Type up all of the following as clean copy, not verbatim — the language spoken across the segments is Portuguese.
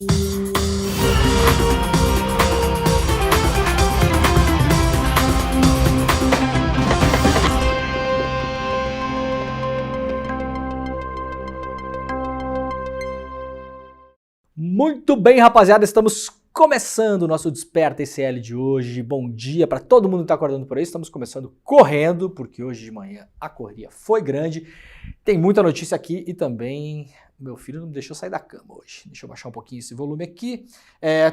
Muito bem, rapaziada, estamos começando o nosso Desperta ICL de hoje. Bom dia para todo mundo que está acordando por aí. Estamos começando correndo, porque hoje de manhã a correria foi grande. Tem muita notícia aqui e também meu filho não me deixou sair da cama hoje. Deixa eu baixar um pouquinho esse volume aqui.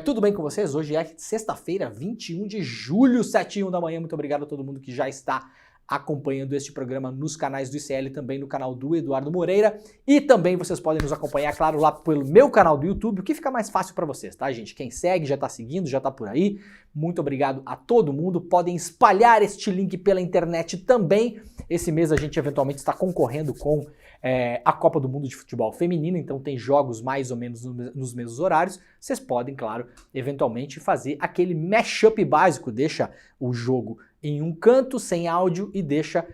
Tudo bem com vocês? Hoje é sexta-feira, 21 de julho, 7h01 da manhã. Muito obrigado a todo mundo que já está acompanhando este programa nos canais do ICL, também no canal do Eduardo Moreira, e também vocês podem nos acompanhar, claro, lá pelo meu canal do YouTube, o que fica mais fácil para vocês, tá, gente? Quem segue, já tá seguindo, já tá por aí, muito obrigado a todo mundo, podem espalhar este link pela internet também. Esse mês a gente eventualmente está concorrendo com a Copa do Mundo de Futebol Feminino, então tem jogos mais ou menos nos mesmos horários. Vocês podem, claro, eventualmente fazer aquele mashup básico, deixa o jogo em um canto, sem áudio, e deixa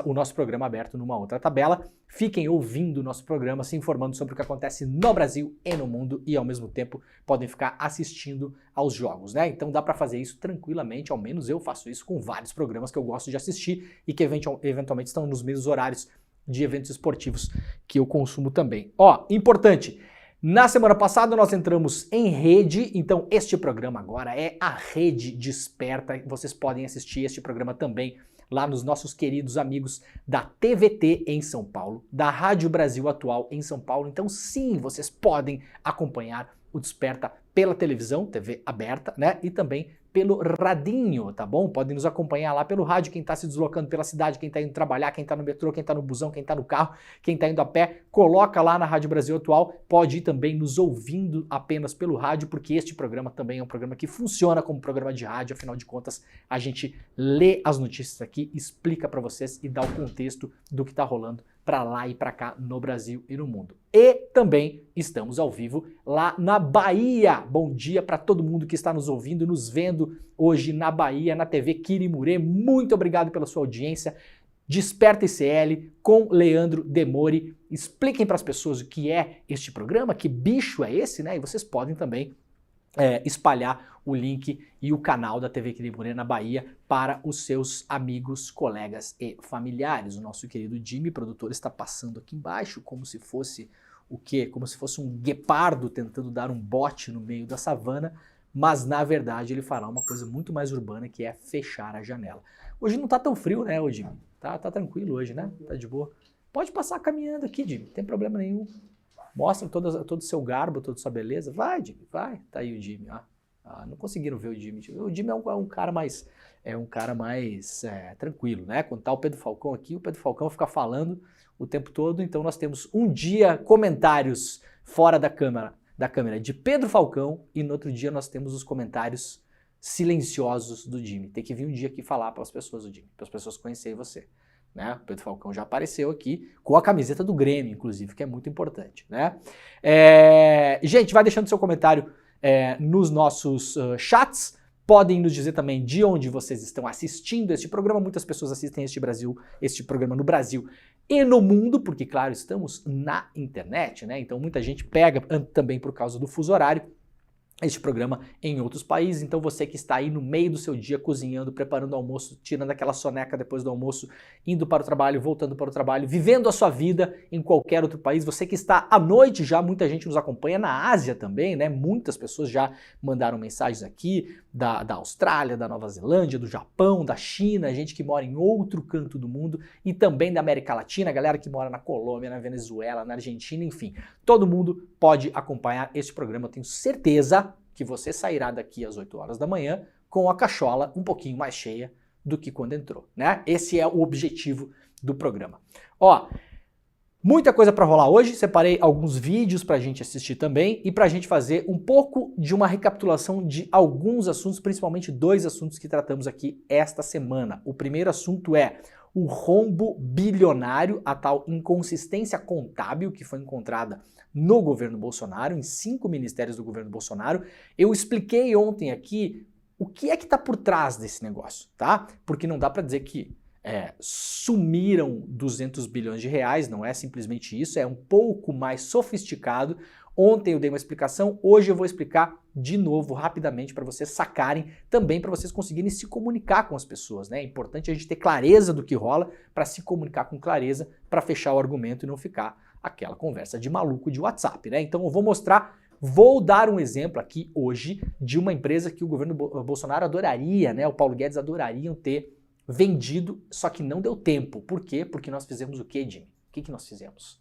o nosso programa aberto numa outra tabela. Fiquem ouvindo o nosso programa, se informando sobre o que acontece no Brasil e no mundo, e ao mesmo tempo podem ficar assistindo aos jogos, né? Então dá para fazer isso tranquilamente, ao menos eu faço isso com vários programas que eu gosto de assistir e que eventualmente estão nos mesmos horários de eventos esportivos que eu consumo também. Ó, importante, na semana passada nós entramos em rede, então este programa agora é a Rede Desperta. Vocês podem assistir este programa também lá nos nossos queridos amigos da TVT em São Paulo, da Rádio Brasil Atual em São Paulo. Então sim, vocês podem acompanhar o Desperta pela televisão, TV aberta, né? E também pelo radinho, tá bom? Podem nos acompanhar lá pelo rádio, quem está se deslocando pela cidade, quem está indo trabalhar, quem está no metrô, quem está no busão, quem está no carro, quem está indo a pé, coloca lá na Rádio Brasil Atual, pode ir também nos ouvindo apenas pelo rádio, porque este programa também é um programa que funciona como programa de rádio, afinal de contas, a gente lê as notícias aqui, explica para vocês e dá o contexto do que está rolando para lá e para cá no Brasil e no mundo. E também estamos ao vivo lá na Bahia. Bom dia para todo mundo que está nos ouvindo, nos vendo hoje na Bahia, na TV Quirimurê. Muito obrigado pela sua audiência. Desperta ICL com Leandro Demori. Expliquem para as pessoas o que é este programa, que bicho é esse, né? E vocês podem também espalhar o link e o canal da TV Quirimurê na Bahia para os seus amigos, colegas e familiares. O nosso querido Jimmy, produtor, está passando aqui embaixo como se fosse o quê? Como se fosse um guepardo tentando dar um bote no meio da savana, mas na verdade ele fará uma coisa muito mais urbana, que é fechar a janela. Hoje não tá tão frio, né, Jimmy? Tá tranquilo hoje, né? Tá de boa. Pode passar caminhando aqui, Jimmy, não tem problema nenhum. Mostra todo o seu garbo, toda a sua beleza. Vai, Jimmy, vai. Tá aí o Jimmy, ó. Não conseguiram ver o Jimmy. O Jimmy é um cara mais tranquilo, né? Quando tá o Pedro Falcão aqui, o Pedro Falcão fica falando o tempo todo. Então nós temos um dia comentários fora da câmera de Pedro Falcão, e no outro dia nós temos os comentários silenciosos do Jimmy. Tem que vir um dia aqui falar para as pessoas do Jimmy, para as pessoas conhecerem você. Né? O Pedro Falcão já apareceu aqui com a camiseta do Grêmio, inclusive, que é muito importante, né? Gente, vai deixando seu comentário nos nossos chats. Podem nos dizer também de onde vocês estão assistindo este programa. Muitas pessoas assistem este programa no Brasil e no mundo, porque, claro, estamos na internet, né? Então muita gente pega também por causa do fuso horário este programa em outros países. Então você que está aí no meio do seu dia cozinhando, preparando o almoço, tirando aquela soneca depois do almoço, indo para o trabalho, voltando para o trabalho, vivendo a sua vida em qualquer outro país, você que está à noite já, muita gente nos acompanha na Ásia também, né? Muitas pessoas já mandaram mensagens aqui da Austrália, da Nova Zelândia, do Japão, da China, gente que mora em outro canto do mundo, e também da América Latina, galera que mora na Colômbia, na Venezuela, na Argentina, enfim. Todo mundo pode acompanhar este programa, eu tenho certeza que você sairá daqui às 8 horas da manhã com a cachola um pouquinho mais cheia do que quando entrou, né? Esse é o objetivo do programa. Ó, muita coisa para rolar hoje, separei alguns vídeos pra gente assistir também e pra gente fazer um pouco de uma recapitulação de alguns assuntos, principalmente 2 assuntos que tratamos aqui esta semana. O primeiro assunto é o rombo bilionário, a tal inconsistência contábil que foi encontrada no governo Bolsonaro, em 5 ministérios do governo Bolsonaro. Eu expliquei ontem aqui o que é que está por trás desse negócio, tá? Porque não dá para dizer que sumiram 200 bilhões de reais, não é simplesmente isso, é um pouco mais sofisticado. Ontem eu dei uma explicação, hoje eu vou explicar de novo rapidamente para vocês sacarem, também para vocês conseguirem se comunicar com as pessoas, né? É importante a gente ter clareza do que rola para se comunicar com clareza, para fechar o argumento e não ficar aquela conversa de maluco de WhatsApp, né? Então eu vou dar um exemplo aqui hoje de uma empresa que o governo Bolsonaro adoraria, né? O Paulo Guedes adorariam ter vendido, só que não deu tempo. Por quê? Porque nós fizemos o quê, Jimmy? O que nós fizemos?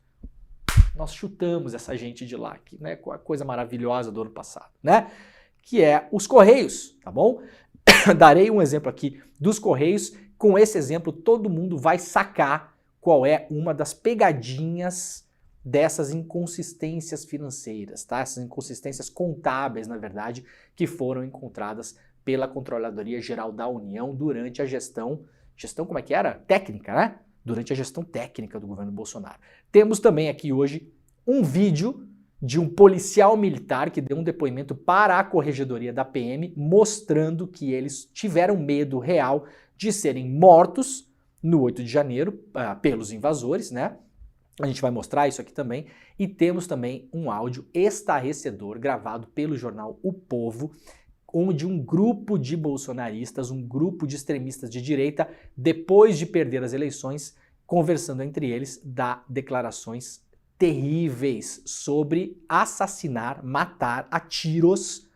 Nós chutamos essa gente de lá, que, né, com a coisa maravilhosa do ano passado, né? Que é os Correios, tá bom? Darei um exemplo aqui dos Correios. Com esse exemplo, todo mundo vai sacar qual é uma das pegadinhas dessas inconsistências financeiras, tá? Essas inconsistências contábeis, na verdade, que foram encontradas pela Controladoria Geral da União durante a gestão como é que era? Técnica, né? Durante a gestão técnica do governo Bolsonaro. Temos também aqui hoje um vídeo de um policial militar que deu um depoimento para a Corregedoria da PM mostrando que eles tiveram medo real de serem mortos no 8 de janeiro pelos invasores, né? A gente vai mostrar isso aqui também. E temos também um áudio estarrecedor gravado pelo jornal O Povo, onde um grupo de bolsonaristas, um grupo de extremistas de direita, depois de perder as eleições, conversando entre eles, dá declarações terríveis sobre assassinar, matar a tiros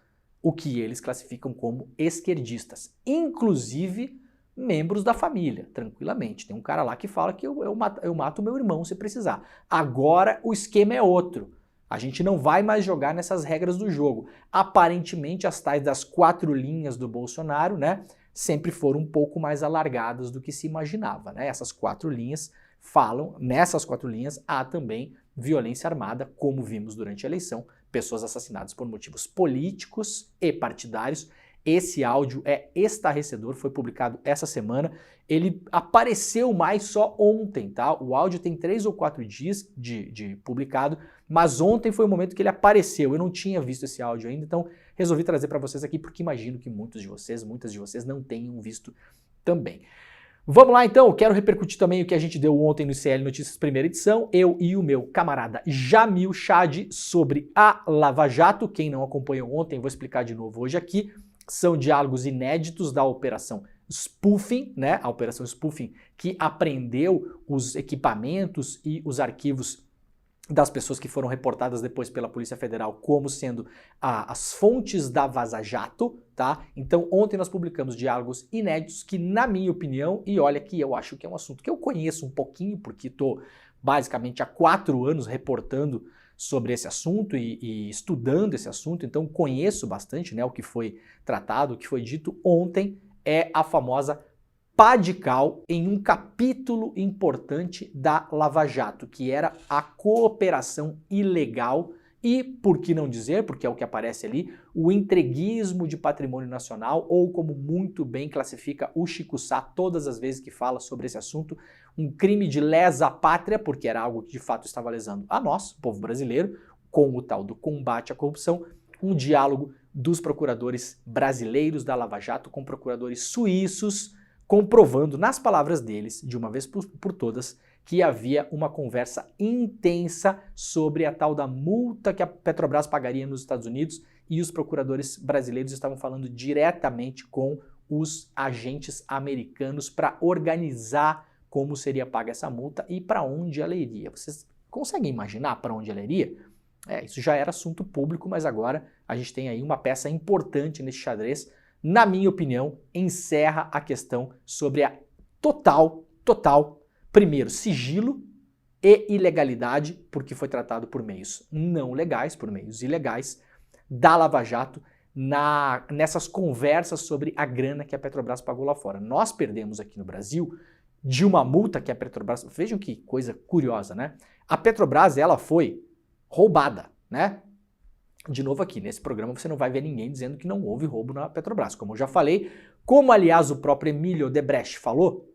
o que eles classificam como esquerdistas, inclusive membros da família, tranquilamente. Tem um cara lá que fala que eu mato meu irmão se precisar. Agora o esquema é outro. A gente não vai mais jogar nessas regras do jogo. Aparentemente, as tais das 4 linhas do Bolsonaro, né, sempre foram um pouco mais alargadas do que se imaginava, né? Essas 4 linhas falam, nessas 4 linhas há também violência armada, como vimos durante a eleição, pessoas assassinadas por motivos políticos e partidários. Esse áudio é estarrecedor, foi publicado essa semana, ele apareceu mais só ontem, tá? O áudio tem 3 ou 4 dias de publicado, mas ontem foi o momento que ele apareceu. Eu não tinha visto esse áudio ainda, então resolvi trazer para vocês aqui, porque imagino que muitas de vocês não tenham visto também. Vamos lá então, quero repercutir também o que a gente deu ontem no ICL Notícias primeira edição, eu e o meu camarada Jamil Chad sobre a Lava Jato. Quem não acompanhou ontem, vou explicar de novo hoje aqui. São diálogos inéditos da Operação Spoofing, né? A Operação Spoofing que apreendeu os equipamentos e os arquivos das pessoas que foram reportadas depois pela Polícia Federal como sendo as fontes da Vaza Jato, tá? Então ontem nós publicamos diálogos inéditos que, na minha opinião, e olha que eu acho que é um assunto que eu conheço um pouquinho, porque estou basicamente há 4 anos reportando sobre esse assunto e estudando esse assunto, então conheço bastante, né, o que foi tratado, o que foi dito ontem, é a famosa pá de cal em um capítulo importante da Lava Jato, que era a cooperação ilegal e, por que não dizer, porque é o que aparece ali, o entreguismo de patrimônio nacional, ou como muito bem classifica o Chico Sá todas as vezes que fala sobre esse assunto, um crime de lesa pátria, porque era algo que de fato estava lesando a nós, o povo brasileiro, com o tal do combate à corrupção, um diálogo dos procuradores brasileiros da Lava Jato com procuradores suíços, comprovando nas palavras deles, de uma vez por todas, que havia uma conversa intensa sobre a tal da multa que a Petrobras pagaria nos Estados Unidos, e os procuradores brasileiros estavam falando diretamente com os agentes americanos para organizar como seria paga essa multa e para onde ela iria. Vocês conseguem imaginar para onde ela iria? Isso já era assunto público, mas agora a gente tem aí uma peça importante nesse xadrez. Na minha opinião, encerra a questão sobre a total, primeiro, sigilo e ilegalidade, porque foi tratado por meios não legais, por meios ilegais, da Lava Jato nessas conversas sobre a grana que a Petrobras pagou lá fora. Nós perdemos aqui no Brasil de uma multa que a Petrobras... Vejam que coisa curiosa, né? A Petrobras, ela foi roubada, né? De novo aqui, nesse programa você não vai ver ninguém dizendo que não houve roubo na Petrobras. Como eu já falei, como aliás o próprio Emílio Odebrecht falou,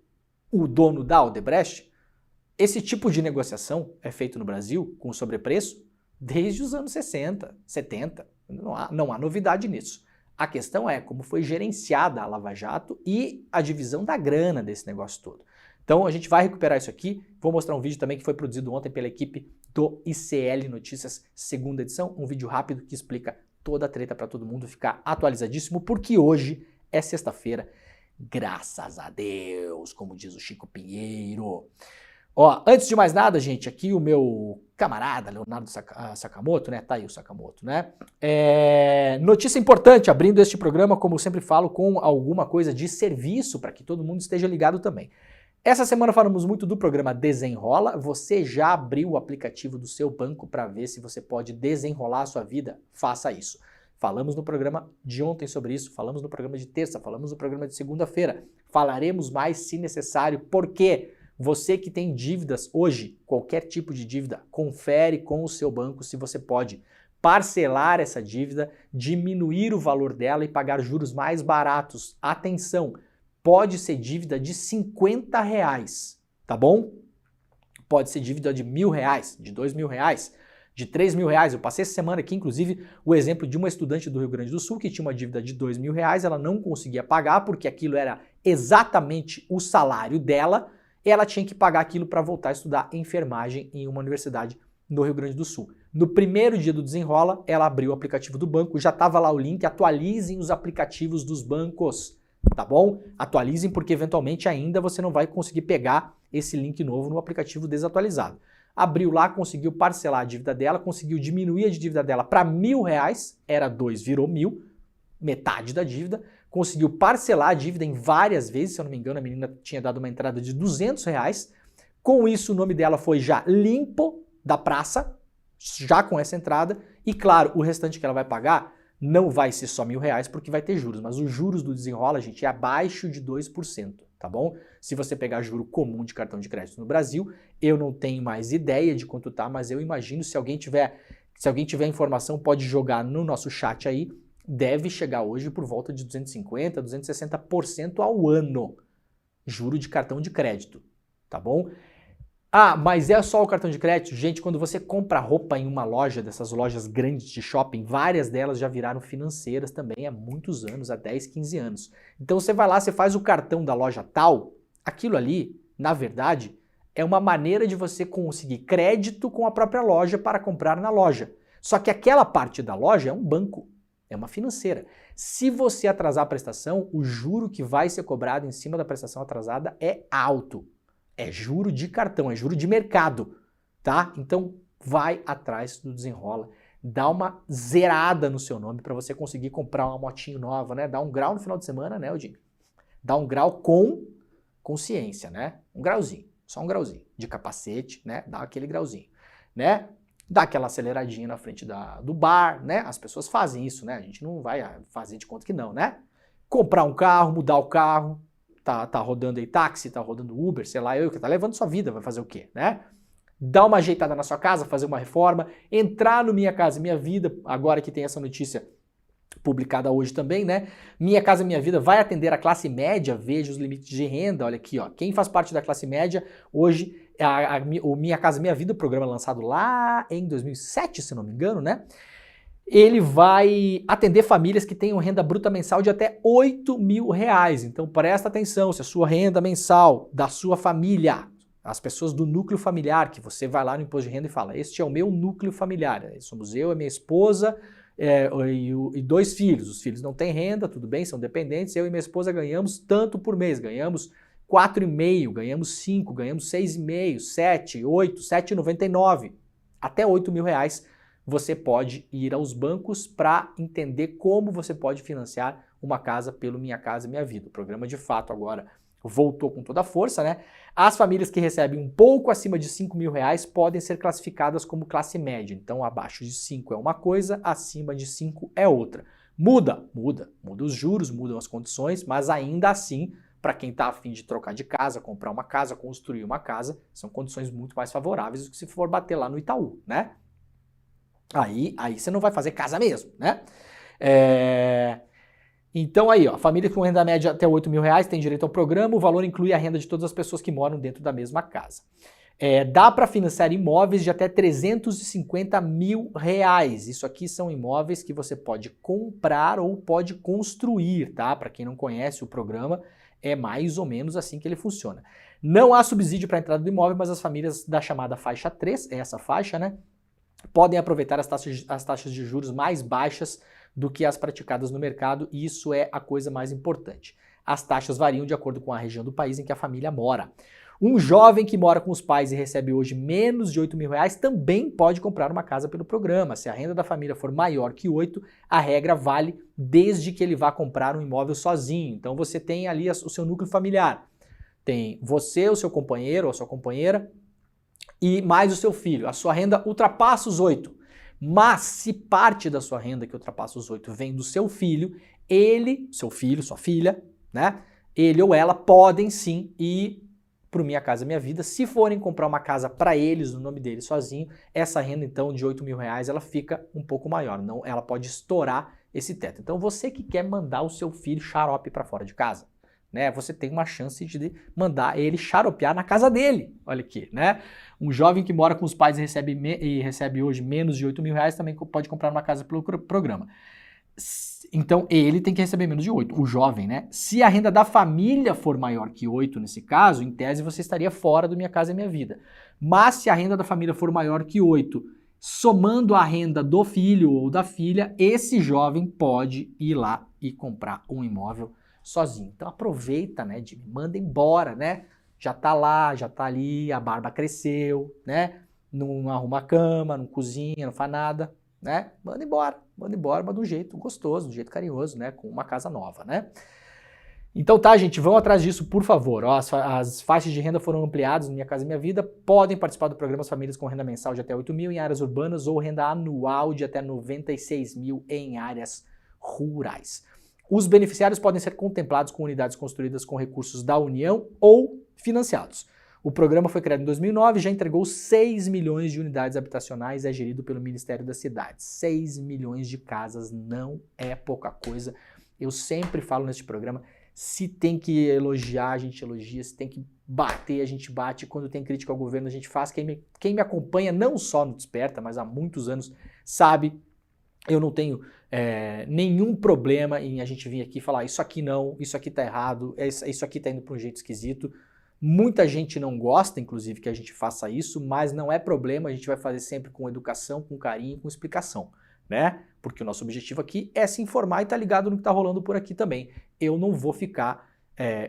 o dono da Odebrecht, esse tipo de negociação é feito no Brasil com sobrepreço desde os anos 60, 70. Não há novidade nisso. A questão é como foi gerenciada a Lava Jato e a divisão da grana desse negócio todo. Então a gente vai recuperar isso aqui. Vou mostrar um vídeo também que foi produzido ontem pela equipe do ICL Notícias, segunda edição, um vídeo rápido que explica toda a treta para todo mundo ficar atualizadíssimo, porque hoje é sexta-feira, graças a Deus, como diz o Chico Pinheiro. Ó, antes de mais nada, gente, aqui o meu camarada Leonardo Sakamoto, né? Tá aí o Sakamoto, né? Notícia importante, abrindo este programa, como eu sempre falo, com alguma coisa de serviço para que todo mundo esteja ligado também. Essa semana falamos muito do programa Desenrola. Você já abriu o aplicativo do seu banco para ver se você pode desenrolar a sua vida? Faça isso. Falamos no programa de ontem sobre isso, falamos no programa de terça, falamos no programa de segunda-feira. Falaremos mais se necessário, porque você que tem dívidas hoje, qualquer tipo de dívida, confere com o seu banco se você pode parcelar essa dívida, diminuir o valor dela e pagar juros mais baratos. Atenção! Pode ser dívida de R$50, tá bom? Pode ser dívida de R$1.000, de R$2.000, de R$3.000. Eu passei essa semana aqui, inclusive, o exemplo de uma estudante do Rio Grande do Sul que tinha uma dívida de R$2.000, ela não conseguia pagar porque aquilo era exatamente o salário dela, e ela tinha que pagar aquilo para voltar a estudar enfermagem em uma universidade no Rio Grande do Sul. No primeiro dia do Desenrola, ela abriu o aplicativo do banco, já estava lá o link, atualizem os aplicativos dos bancos. Tá bom? Atualizem porque eventualmente ainda você não vai conseguir pegar esse link novo no aplicativo desatualizado. Abriu lá, conseguiu parcelar a dívida dela, conseguiu diminuir a dívida dela para R$1.000, era 2, virou 1.000, metade da dívida. Conseguiu parcelar a dívida em várias vezes, se eu não me engano a menina tinha dado uma entrada de R$200. Com isso o nome dela foi já limpo da praça, já com essa entrada. E claro, o restante que ela vai pagar não vai ser só R$1.000 porque vai ter juros, mas os juros do Desenrola, gente, é abaixo de 2%, tá bom? Se você pegar juro comum de cartão de crédito no Brasil, eu não tenho mais ideia de quanto tá, mas eu imagino se alguém tiver informação pode jogar no nosso chat aí, deve chegar hoje por volta de 250%, 260% ao ano, juro de cartão de crédito, tá bom? Ah, mas é só o cartão de crédito? Gente, quando você compra roupa em uma loja, dessas lojas grandes de shopping, várias delas já viraram financeiras também há muitos anos, há 10, 15 anos. Então você vai lá, você faz o cartão da loja tal, aquilo ali, na verdade, é uma maneira de você conseguir crédito com a própria loja para comprar na loja. Só que aquela parte da loja é um banco, é uma financeira. Se você atrasar a prestação, o juro que vai ser cobrado em cima da prestação atrasada é alto. É juro de cartão, é juro de mercado, tá? Então vai atrás do Desenrola, dá uma zerada no seu nome para você conseguir comprar uma motinho nova, né? Dá um grau no final de semana, né, Odinho? Dá um grau com consciência, né? Um grauzinho, só um grauzinho de capacete, né? Dá aquele grauzinho, né? Dá aquela aceleradinha na frente do bar, né? As pessoas fazem isso, né? A gente não vai fazer de conta que não, né? Comprar um carro, mudar o carro. Tá rodando aí táxi, tá rodando Uber, sei lá, tá levando sua vida, vai fazer o quê, né? Dar uma ajeitada na sua casa, fazer uma reforma, entrar no Minha Casa Minha Vida, agora que tem essa notícia publicada hoje também, né? Minha Casa Minha Vida vai atender a classe média, veja os limites de renda, olha aqui, ó, quem faz parte da classe média, hoje, o Minha Casa Minha Vida, o programa lançado lá em 2007, se não me engano, né? Ele vai atender famílias que tenham renda bruta mensal de até R$8.000. Então presta atenção, se a sua renda mensal da sua família, as pessoas do núcleo familiar, que você vai lá no imposto de renda e fala, este é o meu núcleo familiar, somos eu, a minha esposa e 2 filhos. Os filhos não têm renda, tudo bem, são dependentes, eu e minha esposa ganhamos tanto por mês, ganhamos 4,5, ganhamos 5, ganhamos 6,5, 7, 8, 7,99, até R$8.000. Você pode ir aos bancos para entender como você pode financiar uma casa pelo Minha Casa Minha Vida. O programa, de fato, agora voltou com toda a força, né? As famílias que recebem um pouco acima de R$5.000 podem ser classificadas como classe média. Então, abaixo de 5 é uma coisa, acima de 5 é outra. Muda os juros, mudam as condições, mas ainda assim, para quem está a fim de trocar de casa, comprar uma casa, construir uma casa, são condições muito mais favoráveis do que se for bater lá no Itaú, né? Aí você não vai fazer casa mesmo, né? Então aí, ó, família com renda média até R$8.000 tem direito ao programa, o valor inclui a renda de todas as pessoas que moram dentro da mesma casa. Dá para financiar imóveis de até R$350.000. Isso aqui são imóveis que você pode comprar ou pode construir, tá? Para quem não conhece o programa, É mais ou menos assim que ele funciona. Não há subsídio para a entrada do imóvel, mas as famílias da chamada faixa 3, essa faixa, né, podem aproveitar as taxas de juros mais baixas do que as praticadas no mercado, e isso é a coisa mais importante. As taxas variam de acordo com a região do país em que a família mora. Um jovem que mora com os pais e recebe hoje menos de R$8.000 também pode comprar uma casa pelo programa. Se a renda da família for maior que 8, a regra vale desde que ele vá comprar um imóvel sozinho. Então você tem ali o seu núcleo familiar. Tem você, o seu companheiro ou a sua companheira e mais o seu filho. A sua renda ultrapassa os 8. Mas se parte da sua renda que ultrapassa os 8 vem do seu filho, seu filho, sua filha, né? Ele ou ela podem sim ir para o Minha Casa Minha Vida. Se forem comprar uma casa para eles, no nome deles sozinho, essa renda então de R$8.000 ela fica um pouco maior, não, ela pode estourar esse teto. Então você que quer mandar o seu filho xarope para fora de casa, né? Você tem uma chance de mandar ele xaropear na casa dele. Olha aqui, né? Um jovem que mora com os pais e recebe hoje menos de R$8.000 também pode comprar uma casa pelo programa. Então ele tem que receber menos de 8, o jovem, né? Se a renda da família for maior que 8 nesse caso, em tese você estaria fora do Minha Casa Minha Vida. Mas se a renda da família for maior que 8, somando a renda do filho ou da filha, esse jovem pode ir lá e comprar um imóvel sozinho. Então aproveita, né, Jimmy? Manda embora, né? Já tá lá, já tá ali, a barba cresceu, né? Não arruma a cama, não cozinha, não faz nada, né? Manda embora, mas de um jeito gostoso, de um jeito carinhoso, né? Com uma casa nova, né? Então tá, gente, vão atrás disso, por favor. Ó, as faixas de renda foram ampliadas no Minha Casa Minha Vida. Podem participar do programa as famílias com renda mensal de até 8.000 em áreas urbanas ou renda anual de até 96.000 em áreas rurais. Os beneficiários podem ser contemplados com unidades construídas com recursos da União ou financiados. O programa foi criado em 2009 e já entregou 6 milhões de unidades habitacionais e é gerido pelo Ministério das Cidades. 6 milhões de casas não é pouca coisa. Eu sempre falo neste programa, se tem que elogiar, a gente elogia, se tem que bater, a gente bate. Quando tem crítica ao governo, a gente faz. Quem me acompanha, não só no Desperta, mas há muitos anos, sabe, eu não tenho nenhum problema em a gente vir aqui falar isso aqui não, isso aqui tá errado, isso aqui tá indo para um jeito esquisito. Muita gente não gosta, inclusive, que a gente faça isso, mas não é problema, a gente vai fazer sempre com educação, com carinho, com explicação, né? Porque o nosso objetivo aqui é se informar e tá ligado no que tá rolando por aqui também. Eu não vou ficar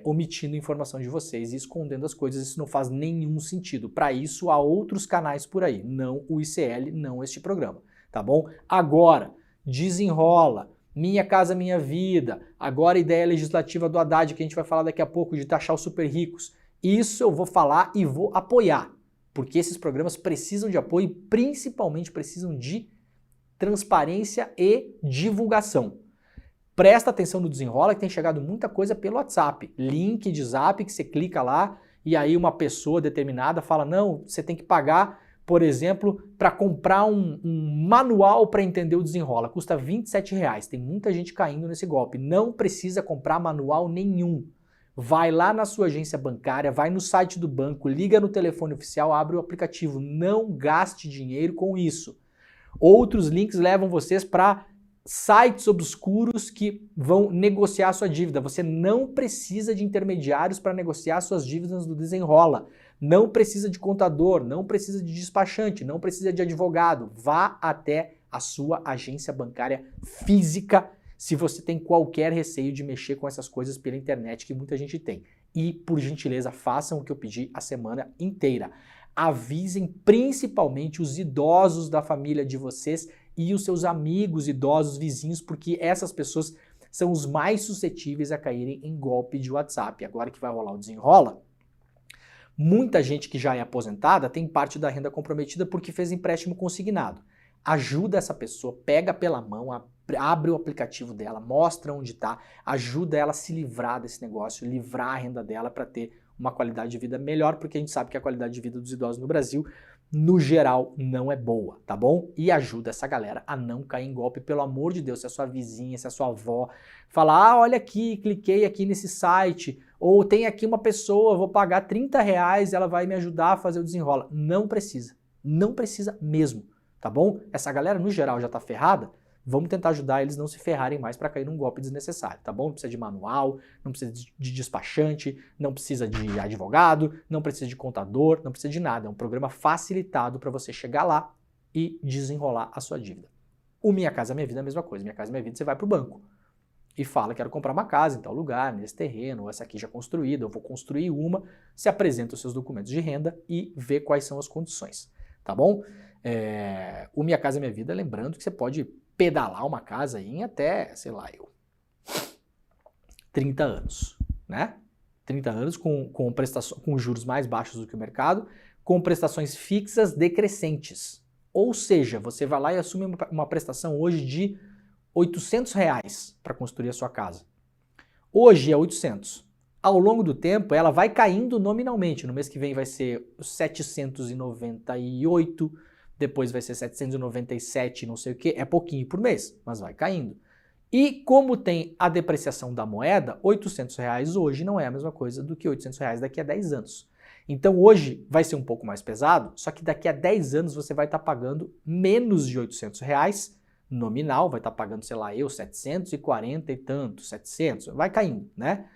omitindo informação de vocês e escondendo as coisas, isso não faz nenhum sentido. Para isso, há outros canais por aí, não o ICL, não este programa, tá bom? Agora, desenrola, Minha Casa Minha Vida, agora a ideia legislativa do Haddad, que a gente vai falar daqui a pouco, de taxar os super ricos. Isso eu vou falar e vou apoiar, porque esses programas precisam de apoio e principalmente precisam de transparência e divulgação. Presta atenção no Desenrola, que tem chegado muita coisa pelo WhatsApp. Link de Zap que você clica lá e aí uma pessoa determinada fala, não, você tem que pagar, por exemplo, para comprar um manual para entender o Desenrola. Custa R$27. Tem muita gente caindo nesse golpe. Não precisa comprar manual nenhum. Vai lá na sua agência bancária, vai no site do banco, liga no telefone oficial, abre o aplicativo. Não gaste dinheiro com isso. Outros links levam vocês para sites obscuros que vão negociar a sua dívida. Você não precisa de intermediários para negociar suas dívidas do Desenrola. Não precisa de contador, não precisa de despachante, não precisa de advogado. Vá até a sua agência bancária física se você tem qualquer receio de mexer com essas coisas pela internet, que muita gente tem. E, por gentileza, façam o que eu pedi a semana inteira. Avisem principalmente os idosos da família de vocês e os seus amigos idosos, vizinhos, porque essas pessoas são os mais suscetíveis a caírem em golpe de WhatsApp. Agora que vai rolar o Desenrola, muita gente que já é aposentada tem parte da renda comprometida porque fez empréstimo consignado. Ajuda essa pessoa, pega pela mão, abre o aplicativo dela, mostra onde está, ajuda ela a se livrar desse negócio, livrar a renda dela para ter uma qualidade de vida melhor, porque a gente sabe que a qualidade de vida dos idosos no Brasil, no geral, não é boa, tá bom? E ajuda essa galera a não cair em golpe, pelo amor de Deus, se a sua vizinha, se a sua avó falar, olha aqui, cliquei aqui nesse site, ou tem aqui uma pessoa, vou pagar R$30, ela vai me ajudar a fazer o Desenrola. Não precisa mesmo, tá bom? Essa galera, no geral, já tá ferrada, vamos tentar ajudar eles não se ferrarem mais para cair num golpe desnecessário, tá bom? Não precisa de manual, não precisa de despachante, não precisa de advogado, não precisa de contador, não precisa de nada. É um programa facilitado para você chegar lá e desenrolar a sua dívida. O Minha Casa Minha Vida é a mesma coisa. Minha Casa Minha Vida, você vai para o banco e fala, quero comprar uma casa em tal lugar, nesse terreno, ou essa aqui já construída, eu vou construir uma, se apresenta os seus documentos de renda e vê quais são as condições, tá bom? O Minha Casa Minha Vida, lembrando que você pode pedalar uma casa aí em até, sei lá, 30 anos, né? 30 anos com juros mais baixos do que o mercado, com prestações fixas decrescentes. Ou seja, você vai lá e assume uma prestação hoje de R$800 para construir a sua casa. Hoje é 800. Ao longo do tempo, ela vai caindo nominalmente. No mês que vem vai ser 798, depois vai ser 797, não sei o que. É pouquinho por mês, mas vai caindo. E como tem a depreciação da moeda, R$800 hoje não é a mesma coisa do que R$800 daqui a 10 anos. Então hoje vai ser um pouco mais pesado, só que daqui a 10 anos você vai estar pagando menos de R$800 nominal, vai estar pagando, sei lá, 740 e tanto, 700, vai caindo, né?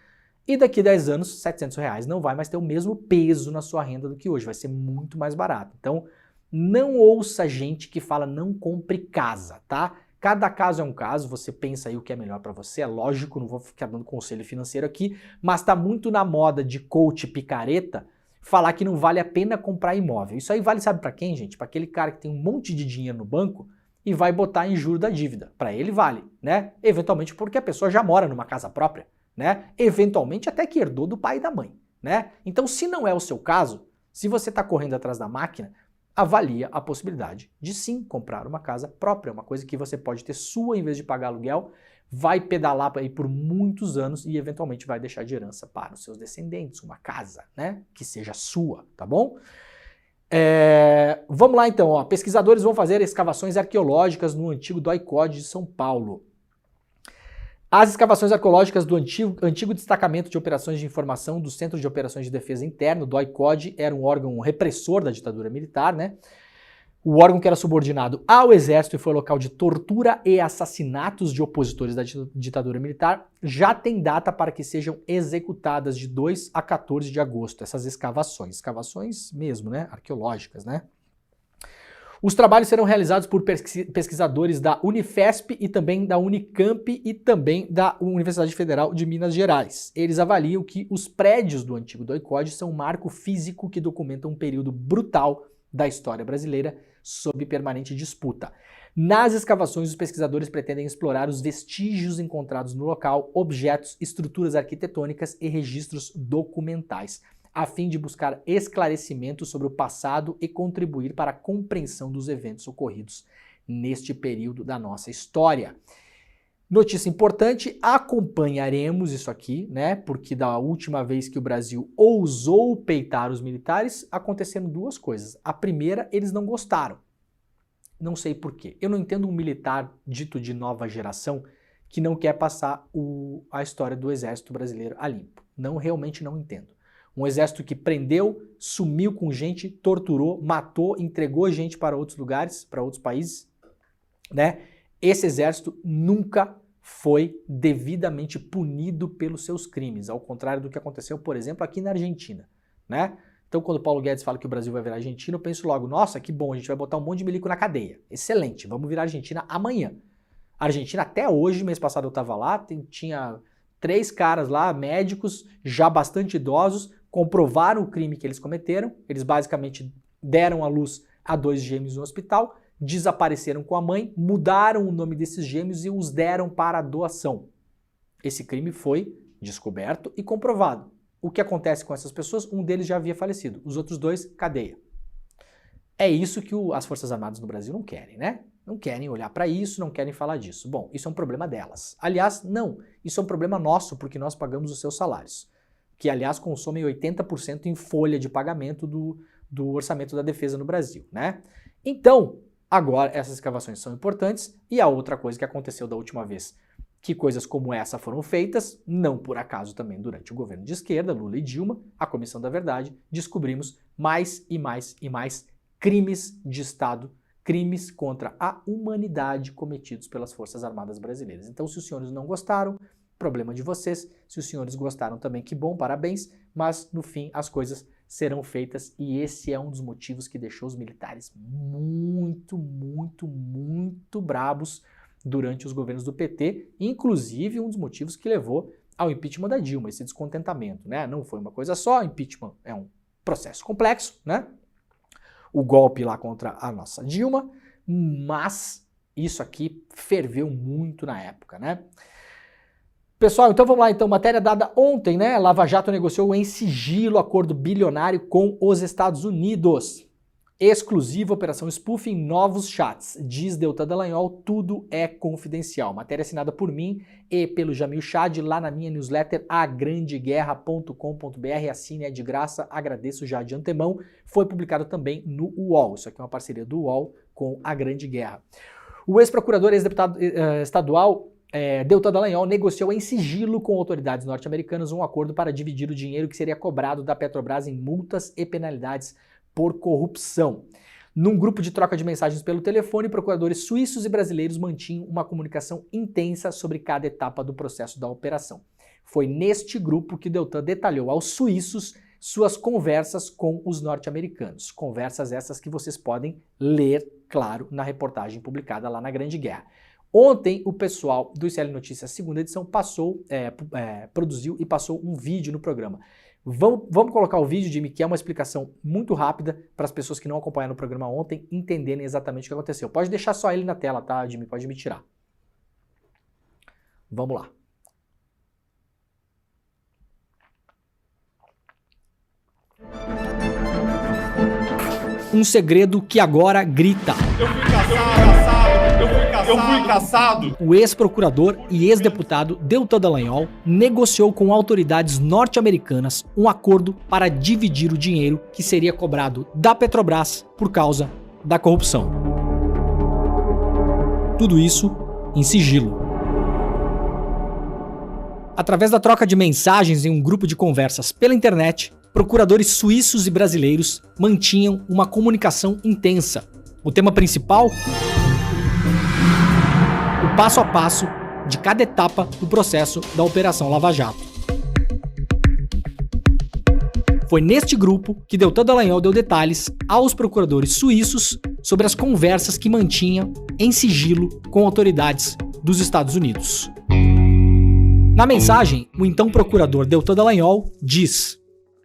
E daqui a 10 anos, R$700 não vai mais ter o mesmo peso na sua renda do que hoje, vai ser muito mais barato. Então, não ouça gente que fala não compre casa, tá? Cada caso é um caso, você pensa aí o que é melhor para você, é lógico, não vou ficar dando conselho financeiro aqui, mas tá muito na moda de coach picareta falar que não vale a pena comprar imóvel. Isso aí vale, sabe para quem, gente? Para aquele cara que tem um monte de dinheiro no banco e vai botar em juro da dívida. Para ele vale, né? Eventualmente porque a pessoa já mora numa casa própria, né? Eventualmente até que herdou do pai e da mãe, né? Então, se não é o seu caso, se você está correndo atrás da máquina, avalia a possibilidade de sim comprar uma casa própria, uma coisa que você pode ter sua em vez de pagar aluguel, vai pedalar aí por muitos anos e eventualmente vai deixar de herança para os seus descendentes, uma casa, né? Que seja sua, tá bom? Vamos lá então, ó. Pesquisadores vão fazer escavações arqueológicas no antigo DOI-CODE de São Paulo. As escavações arqueológicas do antigo destacamento de operações de informação do Centro de Operações de Defesa Interna, o DOI-CODE, era um órgão repressor da ditadura militar, né? O órgão que era subordinado ao exército e foi local de tortura e assassinatos de opositores da ditadura militar, já tem data para que sejam executadas de 2 a 14 de agosto, essas escavações mesmo, né, arqueológicas, né? Os trabalhos serão realizados por pesquisadores da Unifesp e também da Unicamp e também da Universidade Federal de Minas Gerais. Eles avaliam que os prédios do antigo DOI-CODE são um marco físico que documenta um período brutal da história brasileira sob permanente disputa. Nas escavações, os pesquisadores pretendem explorar os vestígios encontrados no local, objetos, estruturas arquitetônicas e registros documentais, a fim de buscar esclarecimento sobre o passado e contribuir para a compreensão dos eventos ocorridos neste período da nossa história. Notícia importante, acompanharemos isso aqui, né? Porque da última vez que o Brasil ousou peitar os militares, aconteceram 2 coisas. A primeira, eles não gostaram. Não sei por quê. Eu não entendo um militar dito de nova geração que não quer passar a história do exército brasileiro a limpo. Realmente não entendo. Um exército que prendeu, sumiu com gente, torturou, matou, entregou gente para outros lugares, para outros países, né? Esse exército nunca foi devidamente punido pelos seus crimes, ao contrário do que aconteceu, por exemplo, aqui na Argentina, né? Então, quando o Paulo Guedes fala que o Brasil vai virar Argentina, eu penso logo, nossa, que bom, a gente vai botar um monte de milico na cadeia. Excelente, vamos virar Argentina amanhã. A Argentina, até hoje, mês passado eu estava lá, tinha 3 caras lá, médicos, já bastante idosos, comprovaram o crime que eles cometeram, eles basicamente deram à luz a 2 gêmeos no hospital, desapareceram com a mãe, mudaram o nome desses gêmeos e os deram para a doação. Esse crime foi descoberto e comprovado. O que acontece com essas pessoas? Um deles já havia falecido, os outros 2, cadeia. É isso que as Forças Armadas no Brasil não querem, né? Não querem olhar para isso, não querem falar disso. Bom, isso é um problema delas. Aliás, não, isso é um problema nosso, porque nós pagamos os seus salários, que aliás consomem 80% em folha de pagamento do orçamento da defesa no Brasil, né? Então, agora, essas escavações são importantes e a outra coisa que aconteceu da última vez, que coisas como essa foram feitas, não por acaso também durante o governo de esquerda, Lula e Dilma, a Comissão da Verdade, descobrimos mais e mais e mais crimes de Estado crimes contra a humanidade cometidos pelas Forças Armadas Brasileiras. Então, se os senhores não gostaram, problema de vocês. Se os senhores gostaram também, que bom, parabéns. Mas, no fim, as coisas serão feitas e esse é um dos motivos que deixou os militares muito brabos durante os governos do PT, inclusive um dos motivos que levou ao impeachment da Dilma, esse descontentamento, né? Não foi uma coisa só, impeachment é um processo complexo, né? O golpe lá contra a nossa Dilma, mas isso aqui ferveu muito na época, né? Pessoal, então vamos lá, então, matéria dada ontem, né? Lava Jato negociou em sigilo acordo bilionário com os Estados Unidos. Exclusiva operação spoofing, novos chats. Diz Deltan Dallagnol, tudo é confidencial. Matéria assinada por mim e pelo Jamil Chad lá na minha newsletter agrandeguerra.com.br. Assine, é de graça, agradeço já de antemão. Foi publicado também no UOL. Isso aqui é uma parceria do UOL com a Grande Guerra. O ex-procurador, ex-deputado estadual Deltan Dallagnol negociou em sigilo com autoridades norte-americanas um acordo para dividir o dinheiro que seria cobrado da Petrobras em multas e penalidades por corrupção. Num grupo de troca de mensagens pelo telefone, procuradores suíços e brasileiros mantinham uma comunicação intensa sobre cada etapa do processo da operação. Foi neste grupo que Deltan detalhou aos suíços suas conversas com os norte-americanos. Conversas essas que vocês podem ler, claro, na reportagem publicada lá na Grande Guerra. Ontem, o pessoal do ICL Notícias, segunda edição, produziu e passou um vídeo no programa. Vamos colocar o vídeo, Jimmy, que é uma explicação muito rápida para as pessoas que não acompanharam o programa ontem entenderem exatamente o que aconteceu. Pode deixar só ele na tela, tá, Jimmy? Pode me tirar. Vamos lá. Um segredo que agora grita. Eu fui caçado. O ex-procurador e ex-deputado Deltan Dallagnol negociou com autoridades norte-americanas um acordo para dividir o dinheiro que seria cobrado da Petrobras por causa da corrupção. Tudo isso em sigilo. Através da troca de mensagens em um grupo de conversas pela internet, procuradores suíços e brasileiros mantinham uma comunicação intensa. O tema principal? O passo a passo de cada etapa do processo da Operação Lava Jato. Foi neste grupo que Deltan Dallagnol deu detalhes aos procuradores suíços sobre as conversas que mantinham em sigilo com autoridades dos Estados Unidos. Na mensagem, o então procurador Deltan Dallagnol diz: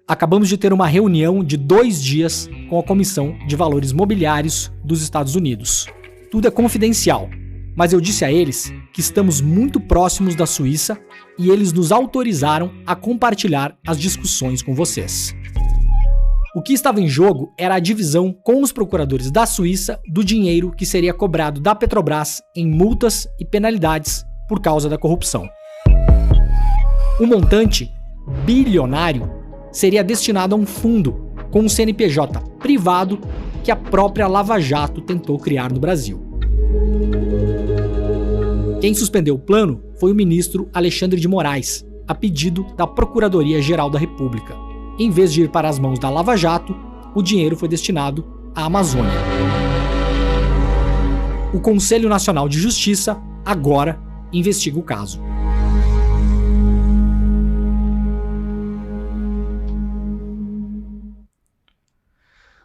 acabamos de ter uma reunião de 2 dias com a Comissão de Valores Mobiliários dos Estados Unidos. Tudo é confidencial, mas eu disse a eles que estamos muito próximos da Suíça e eles nos autorizaram a compartilhar as discussões com vocês. O que estava em jogo era a divisão com os procuradores da Suíça do dinheiro que seria cobrado da Petrobras em multas e penalidades por causa da corrupção. O montante bilionário seria destinado a um fundo com um CNPJ privado que a própria Lava Jato tentou criar no Brasil. Quem suspendeu o plano foi o ministro Alexandre de Moraes, a pedido da Procuradoria-Geral da República. Em vez de ir para as mãos da Lava Jato, o dinheiro foi destinado à Amazônia. O Conselho Nacional de Justiça agora investiga o caso.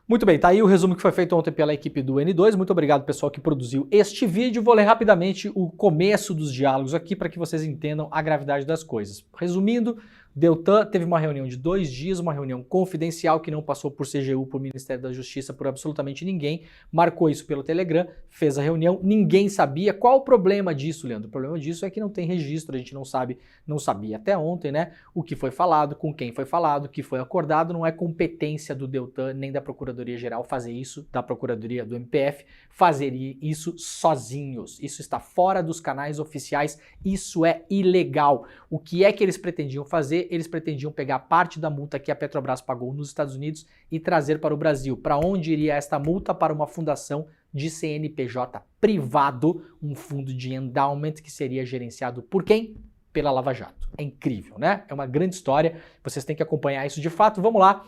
Muito bem, tá aí o resumo que foi feito ontem pela equipe do N2. Muito obrigado, pessoal, que produziu este vídeo. Vou ler rapidamente o começo dos diálogos aqui para que vocês entendam a gravidade das coisas. Resumindo, Deltan teve uma reunião de 2 dias, uma reunião confidencial que não passou por CGU, por Ministério da Justiça, por absolutamente ninguém. Marcou isso pelo Telegram, fez a reunião, ninguém sabia. Qual o problema disso, Leandro? O problema disso é que não tem registro, a gente não sabia até ontem, né? O que foi falado, com quem foi falado, o que foi acordado. Não é competência do Deltan nem da Procuradoria-Geral fazer isso, da Procuradoria do MPF, fazer isso sozinhos. Isso está fora dos canais oficiais, isso é ilegal. O que é que eles pretendiam fazer? Eles pretendiam pegar parte da multa que a Petrobras pagou nos Estados Unidos e trazer para o Brasil. Para onde iria esta multa? Para uma fundação de CNPJ privado, um fundo de endowment que seria gerenciado por quem? Pela Lava Jato. É incrível, né? É uma grande história, vocês têm que acompanhar isso de fato. Vamos lá.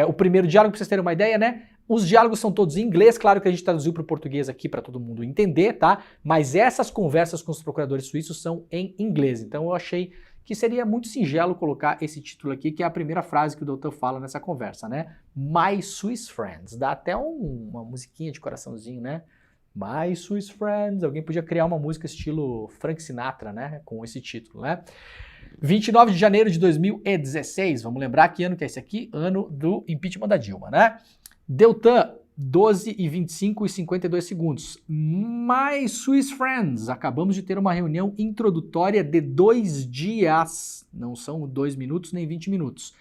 O primeiro diálogo, para vocês terem uma ideia, né? Os diálogos são todos em inglês, claro que a gente traduziu para o português aqui para todo mundo entender, tá? Mas essas conversas com os procuradores suíços são em inglês, então eu achei que seria muito singelo colocar esse título aqui, que é a primeira frase que o doutor fala nessa conversa, né? My Swiss Friends. Dá até uma musiquinha de coraçãozinho, né? My Swiss Friends. Alguém podia criar uma música estilo Frank Sinatra, né? Com esse título, né? 29 de janeiro de 2016. Vamos lembrar que ano que é esse aqui? Ano do impeachment da Dilma, né? Deltan, 12h25 e 52 segundos. My Swiss Friends, acabamos de ter uma reunião introdutória de 2 dias, não são 2 minutos nem 20 minutos.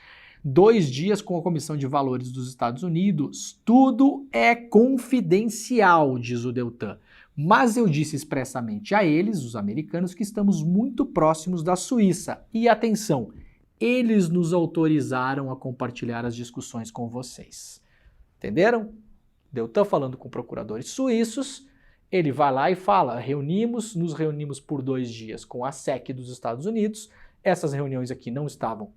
2 dias com a Comissão de Valores dos Estados Unidos. Tudo é confidencial, diz o Deltan. Mas eu disse expressamente a eles, os americanos, que estamos muito próximos da Suíça. E atenção, eles nos autorizaram a compartilhar as discussões com vocês. Entenderam? Deltan falando com procuradores suíços, ele vai lá e fala, nos reunimos por 2 dias com a SEC dos Estados Unidos, essas reuniões aqui não estavam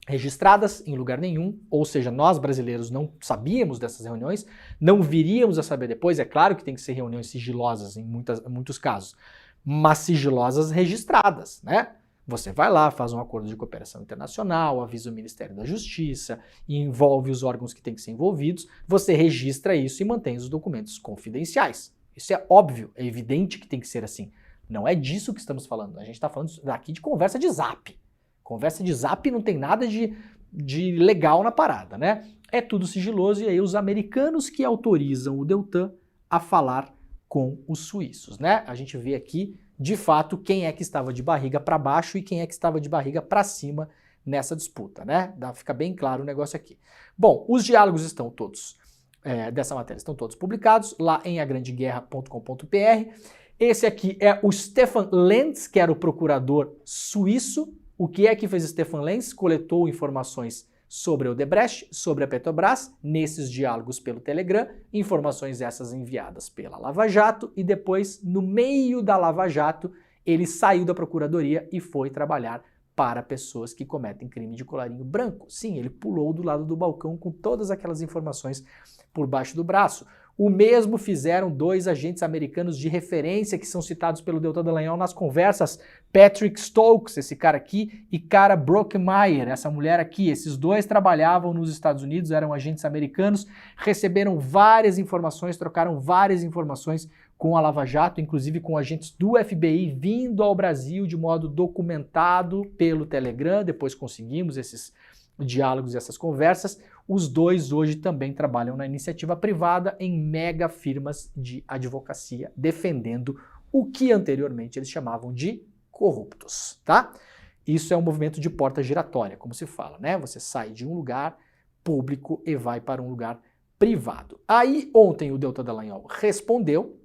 registradas em lugar nenhum, ou seja, nós brasileiros não sabíamos dessas reuniões, não viríamos a saber depois, é claro que tem que ser reuniões sigilosas em muitos casos, mas sigilosas registradas, né? Você vai lá, faz um acordo de cooperação internacional, avisa o Ministério da Justiça, envolve os órgãos que têm que ser envolvidos, você registra isso e mantém os documentos confidenciais. Isso é óbvio, é evidente que tem que ser assim. Não é disso que estamos falando, a gente está falando aqui de conversa de zap. Conversa de zap não tem nada de legal na parada, né? É tudo sigiloso e aí os americanos que autorizam o Deltan a falar com os suíços, né? A gente vê aqui de fato, quem é que estava de barriga para baixo e quem é que estava de barriga para cima nessa disputa, né? Fica bem claro o negócio aqui. Bom, os diálogos estão todos, dessa matéria, estão todos publicados lá em agrandeguerra.com.br. Esse aqui é o Stefan Lenz, que era o procurador suíço. O que é que fez Stefan Lenz? Coletou informações sobre o Odebrecht, sobre a Petrobras, nesses diálogos pelo Telegram, informações essas enviadas pela Lava Jato, e depois, no meio da Lava Jato, ele saiu da Procuradoria e foi trabalhar para pessoas que cometem crime de colarinho branco. Sim, ele pulou do lado do balcão com todas aquelas informações por baixo do braço. O mesmo fizeram 2 agentes americanos de referência que são citados pelo Deltan Dallagnol nas conversas, Patrick Stokes, esse cara aqui, e Cara Brockmeyer, essa mulher aqui. Esses 2 trabalhavam nos Estados Unidos, eram agentes americanos, receberam várias informações, trocaram várias informações com a Lava Jato, inclusive com agentes do FBI vindo ao Brasil de modo documentado pelo Telegram. Depois conseguimos esses diálogos e essas conversas. Os 2 hoje também trabalham na iniciativa privada em mega firmas de advocacia, defendendo o que anteriormente eles chamavam de corruptos, tá? Isso é um movimento de porta giratória, como se fala, né? Você sai de um lugar público e vai para um lugar privado. Aí ontem o Deltan Dallagnol respondeu.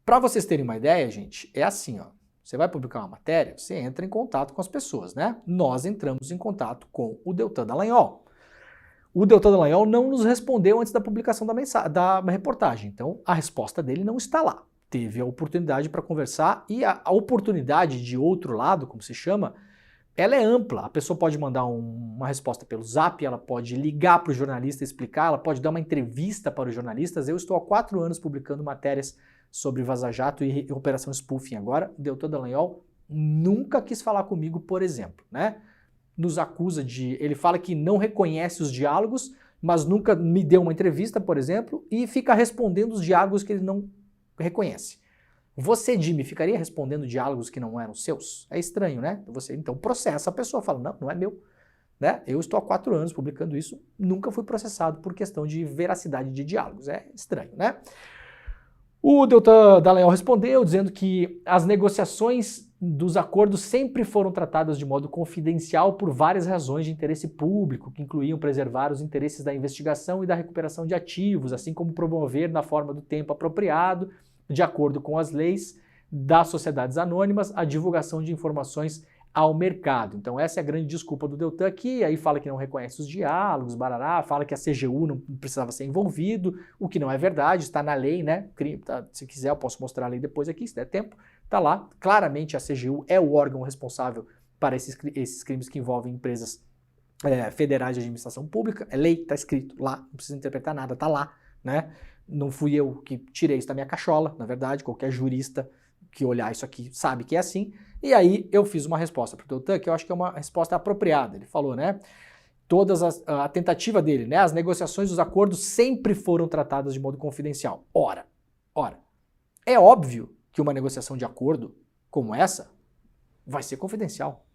Para vocês terem uma ideia, gente, é assim, ó. Você vai publicar uma matéria, você entra em contato com as pessoas, né? Nós entramos em contato com o Deltan Dallagnol. O Deltan Dallagnol não nos respondeu antes da publicação da reportagem, então a resposta dele não está lá. Teve a oportunidade para conversar e a oportunidade de outro lado, como se chama, ela é ampla. A pessoa pode mandar uma resposta pelo Zap, ela pode ligar para o jornalista e explicar, ela pode dar uma entrevista para os jornalistas. Eu estou há 4 anos publicando matérias sobre Vaza Jato e Operação Spoofing. Agora, o Deltan Dallagnol nunca quis falar comigo, por exemplo, né? Nos acusa de... Ele fala que não reconhece os diálogos, mas nunca me deu uma entrevista, por exemplo, e fica respondendo os diálogos que ele não reconhece. Você, Jimmy, ficaria respondendo diálogos que não eram seus? É estranho, né? Você então processa a pessoa, fala, não, não é meu. Né? Eu estou há 4 anos publicando isso, nunca fui processado por questão de veracidade de diálogos. É estranho, né? O Deltan Dallagnol respondeu dizendo que as negociações dos acordos sempre foram tratadas de modo confidencial por várias razões de interesse público, que incluíam preservar os interesses da investigação e da recuperação de ativos, assim como promover na forma do tempo apropriado, de acordo com as leis das sociedades anônimas, a divulgação de informações ao mercado. Então essa é a grande desculpa do Deltan aqui, aí fala que não reconhece os diálogos, barará, fala que a CGU não precisava ser envolvido, o que não é verdade, está na lei, né? Se quiser eu posso mostrar a lei depois aqui, se der tempo, está lá. Claramente a CGU é o órgão responsável para esses crimes que envolvem empresas federais de administração pública, é lei, tá escrito lá, não precisa interpretar nada, tá lá, né? Não fui eu que tirei isso da minha cachola, na verdade, qualquer jurista que olhar isso aqui sabe que é assim. E aí eu fiz uma resposta para o Deltan, que eu acho que é uma resposta apropriada. Ele falou, né? A tentativa dele, né? As negociações dos acordos sempre foram tratadas de modo confidencial. Ora, é óbvio que uma negociação de acordo como essa vai ser confidencial.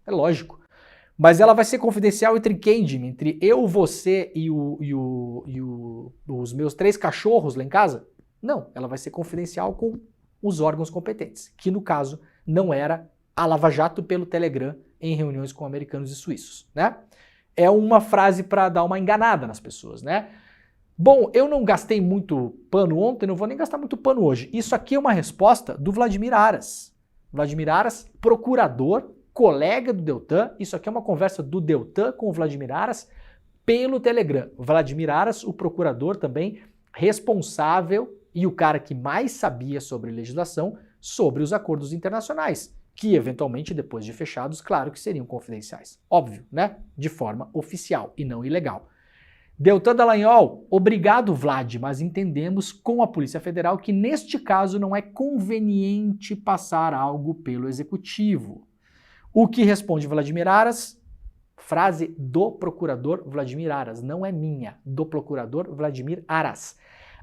É lógico. Mas ela vai ser confidencial entre quem, Jimmy? Entre eu, você e os meus 3 cachorros lá em casa? Não, ela vai ser confidencial com os órgãos competentes, que no caso não era a Lava Jato pelo Telegram em reuniões com americanos e suíços, né? É uma frase para dar uma enganada nas pessoas, né? Bom, eu não gastei muito pano ontem, não vou nem gastar muito pano hoje. Isso aqui é uma resposta do Vladimir Aras. Vladimir Aras, procurador, colega do Deltan, isso aqui é uma conversa do Deltan com o Vladimir Aras pelo Telegram. Vladimir Aras, o procurador também responsável e o cara que mais sabia sobre legislação sobre os acordos internacionais, que eventualmente, depois de fechados, claro que seriam confidenciais. Óbvio, né? De forma oficial e não ilegal. Deltan Dallagnol, obrigado Vlad, mas entendemos com a Polícia Federal que neste caso não é conveniente passar algo pelo Executivo. O que responde Vladimir Aras? Frase do procurador Vladimir Aras, não é minha, do procurador Vladimir Aras.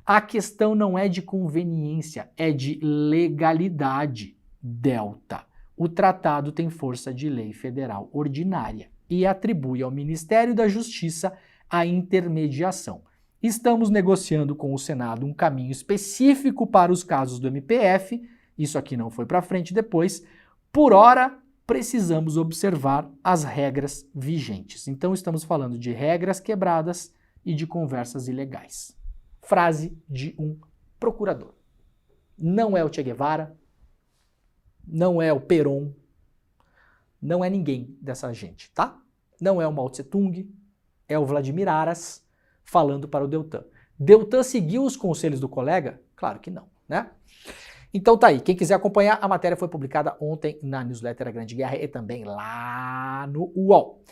A questão não é de conveniência, é de legalidade. Delta. O tratado tem força de lei federal ordinária e atribui ao Ministério da Justiça a intermediação. Estamos negociando com o Senado um caminho específico para os casos do MPF, isso aqui não foi para frente depois. Por hora, precisamos observar as regras vigentes. Então estamos falando de regras quebradas e de conversas ilegais. Frase de um procurador. Não é o Che Guevara, não é o Perón, não é ninguém dessa gente, tá? Não é o Mao Tse Tung, é o Vladimir Aras falando para o Deltan. Deltan seguiu os conselhos do colega? Claro que não, né? Então tá aí, quem quiser acompanhar, a matéria foi publicada ontem na newsletter A Grande Guerra e também lá no UOL.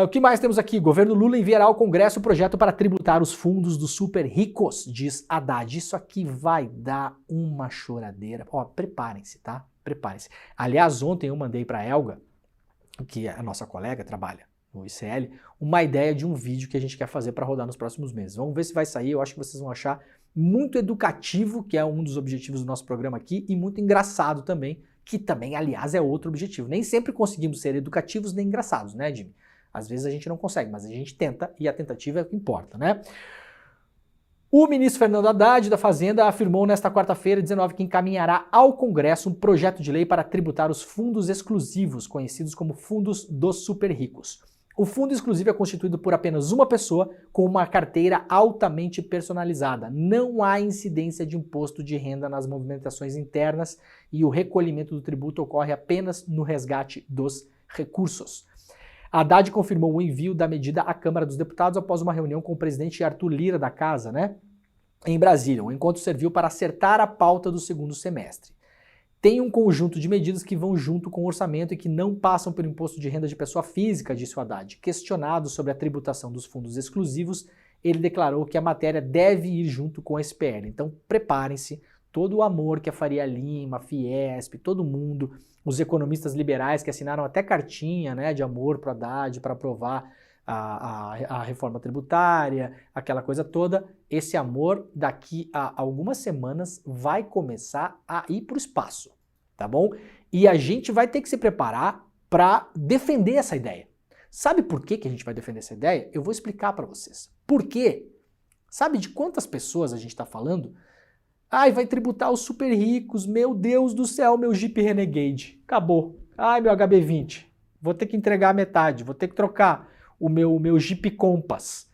O que mais temos aqui? Governo Lula enviará ao Congresso o projeto para tributar os fundos dos super ricos, diz Haddad. Isso aqui vai dar uma choradeira. Ó, preparem-se, tá? Preparem-se. Aliás, ontem eu mandei para a Elga, que é a nossa colega, trabalha no ICL, uma ideia de um vídeo que a gente quer fazer para rodar nos próximos meses. Vamos ver se vai sair, eu acho que vocês vão achar muito educativo, que é um dos objetivos do nosso programa aqui, e muito engraçado também, que também, aliás, é outro objetivo. Nem sempre conseguimos ser educativos nem engraçados, né, Jimmy? Às vezes a gente não consegue, mas a gente tenta e a tentativa é o que importa, né? O ministro Fernando Haddad da Fazenda afirmou nesta quarta-feira, 19, que encaminhará ao Congresso um projeto de lei para tributar os fundos exclusivos, conhecidos como fundos dos super ricos. O fundo exclusivo é constituído por apenas uma pessoa com uma carteira altamente personalizada. Não há incidência de imposto de renda nas movimentações internas e o recolhimento do tributo ocorre apenas no resgate dos recursos. Haddad confirmou o envio da medida à Câmara dos Deputados após uma reunião com o presidente Arthur Lira da Casa, em Brasília. O encontro serviu para acertar a pauta do segundo semestre. Tem um conjunto de medidas que vão junto com o orçamento e que não passam pelo imposto de renda de pessoa física, disse o Haddad. Questionado sobre a tributação dos fundos exclusivos, ele declarou que a matéria deve ir junto com a SPL. Então, preparem-se, todo o amor que a Faria Lima, a Fiesp, todo mundo, os economistas liberais que assinaram até cartinha, de amor para o Haddad, para aprovar a reforma tributária, aquela coisa toda, esse amor daqui a algumas semanas vai começar a ir para o espaço, tá bom? E a gente vai ter que se preparar para defender essa ideia. Sabe por que a gente vai defender essa ideia? Eu vou explicar para vocês. Por quê? Sabe de quantas pessoas a gente está falando? Ai, vai tributar os super ricos, meu Deus do céu, meu Jeep Renegade, acabou. Ai, meu HB20, vou ter que entregar a metade, vou ter que trocar o meu Jeep Compass.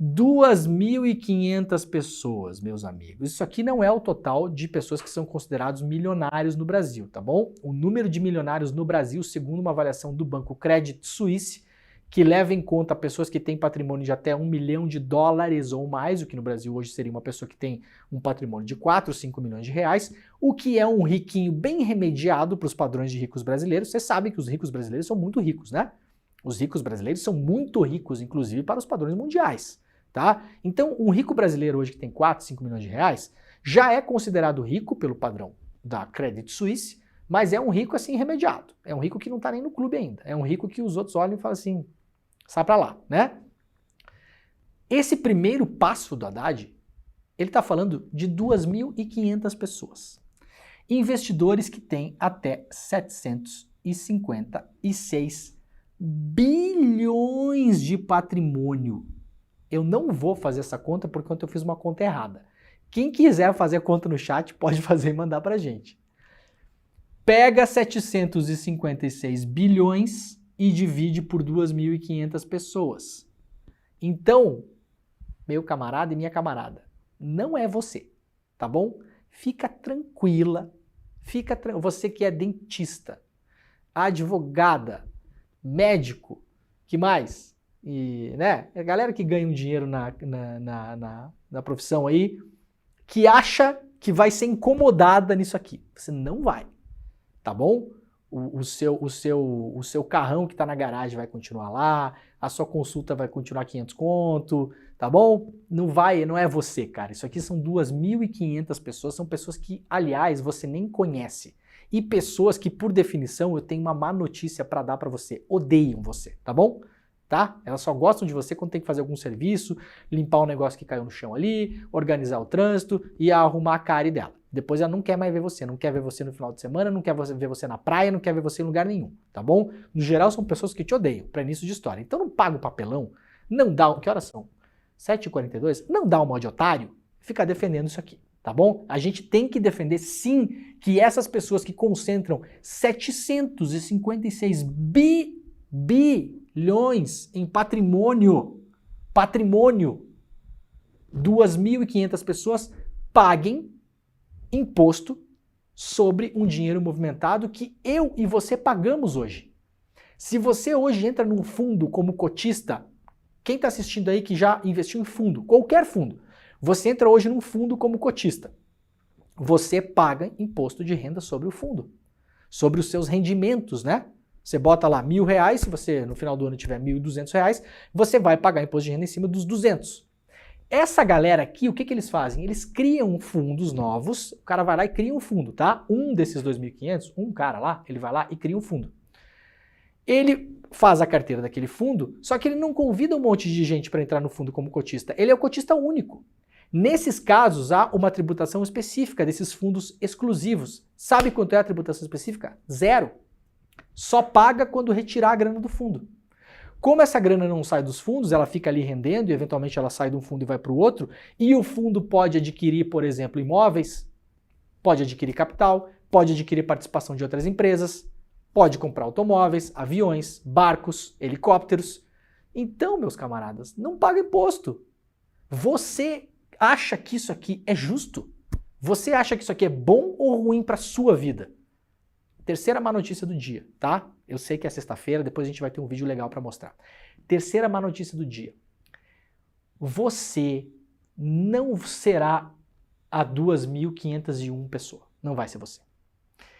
2.500 pessoas, meus amigos. Isso aqui não é o total de pessoas que são considerados milionários no Brasil, tá bom? O número de milionários no Brasil, segundo uma avaliação do Banco Credit Suisse, que leva em conta pessoas que têm patrimônio de até $1 milhão ou mais, o que no Brasil hoje seria uma pessoa que tem um patrimônio de 4, 5 milhões de reais, o que é um riquinho bem remediado para os padrões de ricos brasileiros. Você sabe que os ricos brasileiros são muito ricos, né? Os ricos brasileiros são muito ricos, inclusive para os padrões mundiais, tá? Então, um rico brasileiro hoje que tem 4, 5 milhões de reais já é considerado rico pelo padrão da Credit Suisse, mas é um rico assim remediado. É um rico que não está nem no clube ainda. É um rico que os outros olham e falam assim, sai para lá, né? Esse primeiro passo do Haddad, ele está falando de 2.500 pessoas. Investidores que têm até 756 bilhões de patrimônio. Eu não vou fazer essa conta porque eu fiz uma conta errada. Quem quiser fazer a conta no chat pode fazer e mandar pra gente. Pega 756 bilhões e divide por 2.500 pessoas. Então, meu camarada e minha camarada, não é você, tá bom? Fica tranquila, você que é dentista, advogada, médico, que mais? E, né, a galera que ganha um dinheiro na profissão aí, que acha que vai ser incomodada nisso aqui. Você não vai, tá bom? O seu carrão que tá na garagem vai continuar lá, a sua consulta vai continuar 500 conto, tá bom? Não é você, cara. Isso aqui são 2.500 pessoas, são pessoas que, aliás, você nem conhece. E pessoas que, por definição, eu tenho uma má notícia para dar para você. Odeiam você, tá bom? Tá? Elas só gostam de você quando tem que fazer algum serviço, limpar um negócio que caiu no chão ali, organizar o trânsito e arrumar a cara dela. Depois ela não quer mais ver você, não quer ver você no final de semana, não quer ver você na praia, não quer ver você em lugar nenhum, tá bom? No geral são pessoas que te odeiam, para início de história. Então não paga o papelão, não dá, que horas são? 7h42? Não dá uma de otário, fica defendendo isso aqui, tá bom? A gente tem que defender sim que essas pessoas que concentram 756 bilhões em patrimônio, 2.500 pessoas paguem imposto sobre um dinheiro movimentado que eu e você pagamos hoje. Se você hoje entra num fundo como cotista, quem está assistindo aí que já investiu em fundo, qualquer fundo, você entra hoje num fundo como cotista, você paga imposto de renda sobre o fundo, sobre os seus rendimentos, né? Você bota lá R$1.000, se você no final do ano tiver R$1.200, você vai pagar imposto de renda em cima dos 200. Essa galera aqui, o que eles fazem? Eles criam fundos novos, o cara vai lá e cria um fundo, tá? Um desses 2.500, um cara lá, ele vai lá e cria um fundo. Ele faz a carteira daquele fundo, só que ele não convida um monte de gente para entrar no fundo como cotista, ele é o cotista único. Nesses casos, há uma tributação específica desses fundos exclusivos. Sabe quanto é a tributação específica? 0. Só paga quando retirar a grana do fundo. Como essa grana não sai dos fundos, ela fica ali rendendo e eventualmente ela sai de um fundo e vai para o outro, e o fundo pode adquirir, por exemplo, imóveis, pode adquirir capital, pode adquirir participação de outras empresas, pode comprar automóveis, aviões, barcos, helicópteros. Então, meus camaradas, não paga imposto. Você acha que isso aqui é justo? Você acha que isso aqui é bom ou ruim para a sua vida? Terceira má notícia do dia, tá? Eu sei que é sexta-feira, depois a gente vai ter um vídeo legal para mostrar. Terceira má notícia do dia. Você não será a 2.501 pessoa. Não vai ser você.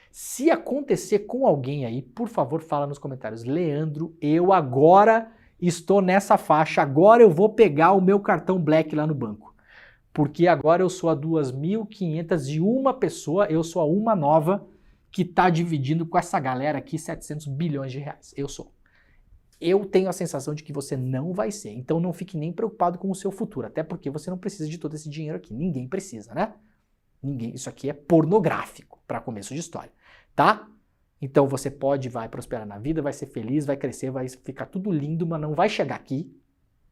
Se acontecer com alguém aí, por favor, fala nos comentários. Leandro, eu agora estou nessa faixa, agora eu vou pegar o meu cartão Black lá no banco. Porque agora eu sou a 2.501 pessoa, eu sou a uma nova que está dividindo com essa galera aqui 700 bilhões de reais. Eu sou. Eu tenho a sensação de que você não vai ser. Então não fique nem preocupado com o seu futuro, até porque você não precisa de todo esse dinheiro aqui. Ninguém precisa, né? Ninguém. Isso aqui é pornográfico para começo de história, tá? Então você vai prosperar na vida, vai ser feliz, vai crescer, vai ficar tudo lindo, mas não vai chegar aqui.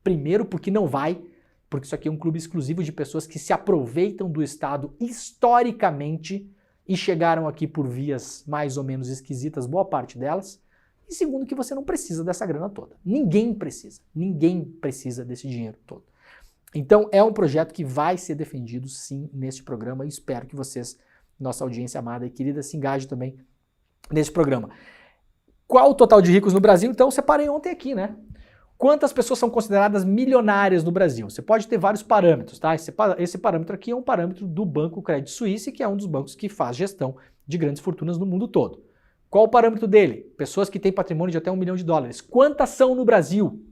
Primeiro porque não vai, porque isso aqui é um clube exclusivo de pessoas que se aproveitam do Estado historicamente e chegaram aqui por vias mais ou menos esquisitas, boa parte delas. E segundo, que você não precisa dessa grana toda. Ninguém precisa desse dinheiro todo. Então é um projeto que vai ser defendido sim neste programa e espero que vocês, nossa audiência amada e querida, se engajem também nesse programa. Qual o total de ricos no Brasil? Então eu separei ontem aqui, né? Quantas pessoas são consideradas milionárias no Brasil? Você pode ter vários parâmetros, tá? Esse parâmetro aqui é um parâmetro do Banco Credit Suisse, que é um dos bancos que faz gestão de grandes fortunas no mundo todo. Qual o parâmetro dele? Pessoas que têm patrimônio de até $1 milhão. Quantas são no Brasil?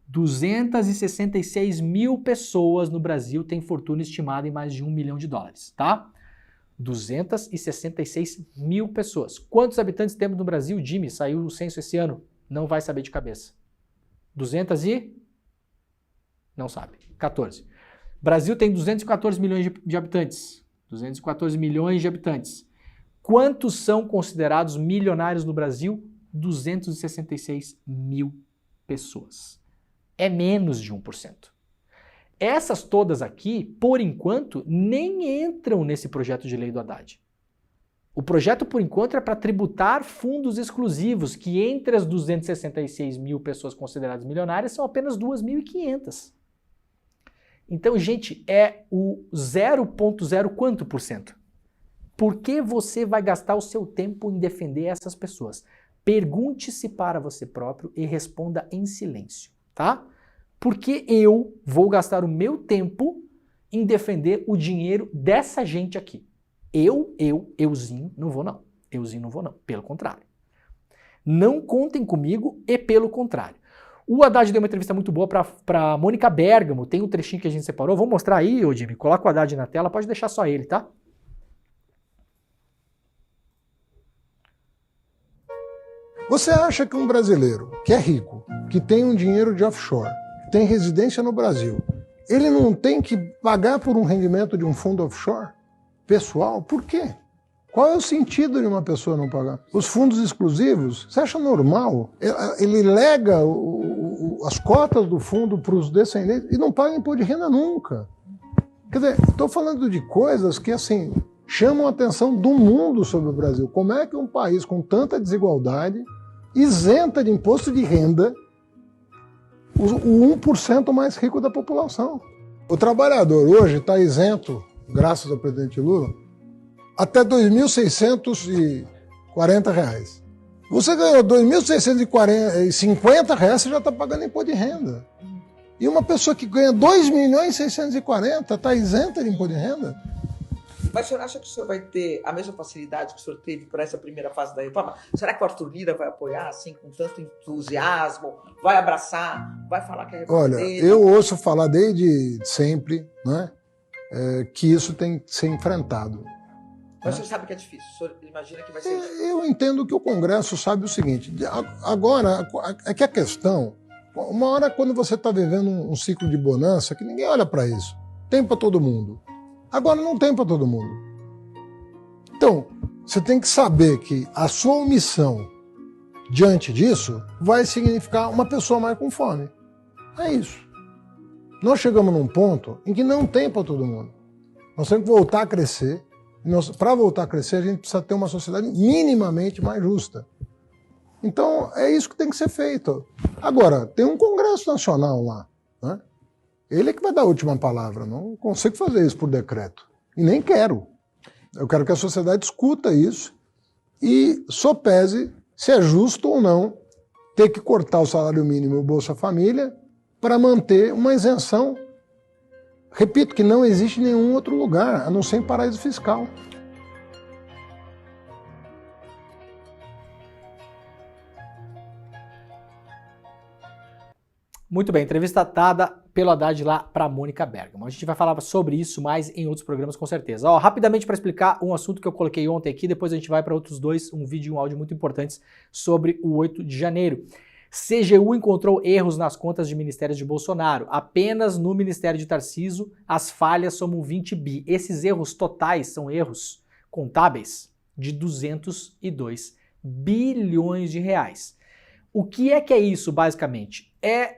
266 mil pessoas no Brasil têm fortuna estimada em mais de $1 milhão, tá? 266 mil pessoas. Quantos habitantes temos no Brasil? Jimmy, saiu o censo esse ano. Não vai saber de cabeça. 200 e... Não sabe. 14. Brasil tem 214 milhões de habitantes. 214 milhões de habitantes. Quantos são considerados milionários no Brasil? 266 mil pessoas. É menos de 1%. Essas todas aqui, por enquanto, nem entram nesse projeto de lei do Haddad. O projeto, por enquanto, é para tributar fundos exclusivos, que entre as 266 mil pessoas consideradas milionárias são apenas 2.500. Então, gente, é o 0,0 quanto por cento? Por que você vai gastar o seu tempo em defender essas pessoas? Pergunte-se para você próprio e responda em silêncio, tá? Por que eu vou gastar o meu tempo em defender o dinheiro dessa gente aqui? Euzinho, não vou não. Euzinho não vou não, pelo contrário. Não contem comigo e pelo contrário. O Haddad deu uma entrevista muito boa para Mônica Bergamo, tem um trechinho que a gente separou, vou mostrar aí, ô Jimmy, coloca o Haddad na tela, pode deixar só ele, tá? Você acha que um brasileiro que é rico, que tem um dinheiro de offshore, tem residência no Brasil, ele não tem que pagar por um rendimento de um fundo offshore pessoal? Por quê? Qual é o sentido de uma pessoa não pagar? Os fundos exclusivos, você acha normal? Ele lega as cotas do fundo para os descendentes e não paga imposto de renda nunca. Quer dizer, estou falando de coisas que, assim, chamam a atenção do mundo sobre o Brasil. Como é que um país com tanta desigualdade isenta de imposto de renda o 1% mais rico da população? O trabalhador hoje está isento, graças ao presidente Lula, até R$ 2.640. Você ganhou R$ 2.650, você já está pagando imposto de renda. E uma pessoa que ganha R$ 2.640 está isenta de imposto de renda? Mas o senhor acha que o senhor vai ter a mesma facilidade que o senhor teve para essa primeira fase da reforma? Será que o Arthur Lira vai apoiar assim com tanto entusiasmo? Vai abraçar? Vai falar que é a reforma dele? Olha, eu ouço falar desde sempre, né, que isso tem que ser enfrentado. Mas o senhor sabe que é difícil, o senhor imagina que vai ser difícil. Eu entendo que o Congresso sabe o seguinte, agora, é que a questão, uma hora quando você está vivendo um ciclo de bonança, que ninguém olha para isso, tem para todo mundo. Agora não tem para todo mundo. Então, você tem que saber que a sua omissão diante disso vai significar uma pessoa mais com fome. É isso. Nós chegamos num ponto em que não tem para todo mundo. Nós temos que voltar a crescer. Para voltar a crescer, a gente precisa ter uma sociedade minimamente mais justa. Então, é isso que tem que ser feito. Agora, tem um Congresso Nacional lá, né? Ele é que vai dar a última palavra. Não consigo fazer isso por decreto. E nem quero. Eu quero que a sociedade escuta isso e sopese se é justo ou não ter que cortar o salário mínimo e o Bolsa Família para manter uma isenção. Repito que não existe em nenhum outro lugar, a não ser em paraíso fiscal. Muito bem, entrevista dada pelo Haddad lá para Mônica Bergamo. A gente vai falar sobre isso mais em outros programas com certeza. Ó, rapidamente para explicar um assunto que eu coloquei ontem aqui, depois a gente vai para outros dois, um vídeo e um áudio muito importantes sobre o 8 de janeiro. CGU encontrou erros nas contas de ministérios de Bolsonaro. Apenas no Ministério de Tarcísio as falhas somam 20 bi. Esses erros totais são erros contábeis de 202 bilhões de reais. O que é isso, basicamente? É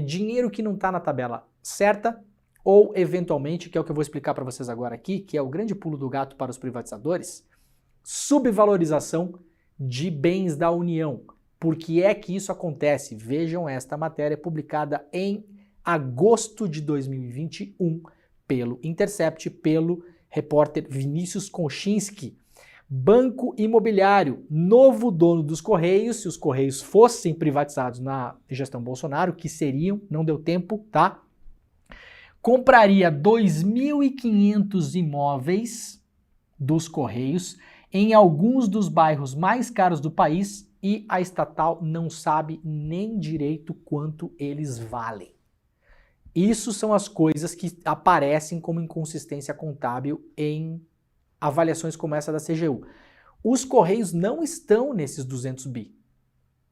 dinheiro que não está na tabela certa ou, eventualmente, que é o que eu vou explicar para vocês agora aqui, que é o grande pulo do gato para os privatizadores, subvalorização de bens da União. Por que é que isso acontece? Vejam esta matéria publicada em agosto de 2021 pelo Intercept, pelo repórter Vinícius Konchinski. Banco Imobiliário, novo dono dos Correios, se os Correios fossem privatizados na gestão Bolsonaro, que seriam, não deu tempo, tá? Compraria 2.500 imóveis dos Correios em alguns dos bairros mais caros do país e a estatal não sabe nem direito quanto eles valem. Isso são as coisas que aparecem como inconsistência contábil em avaliações como essa da CGU. Os Correios não estão nesses 200 bi.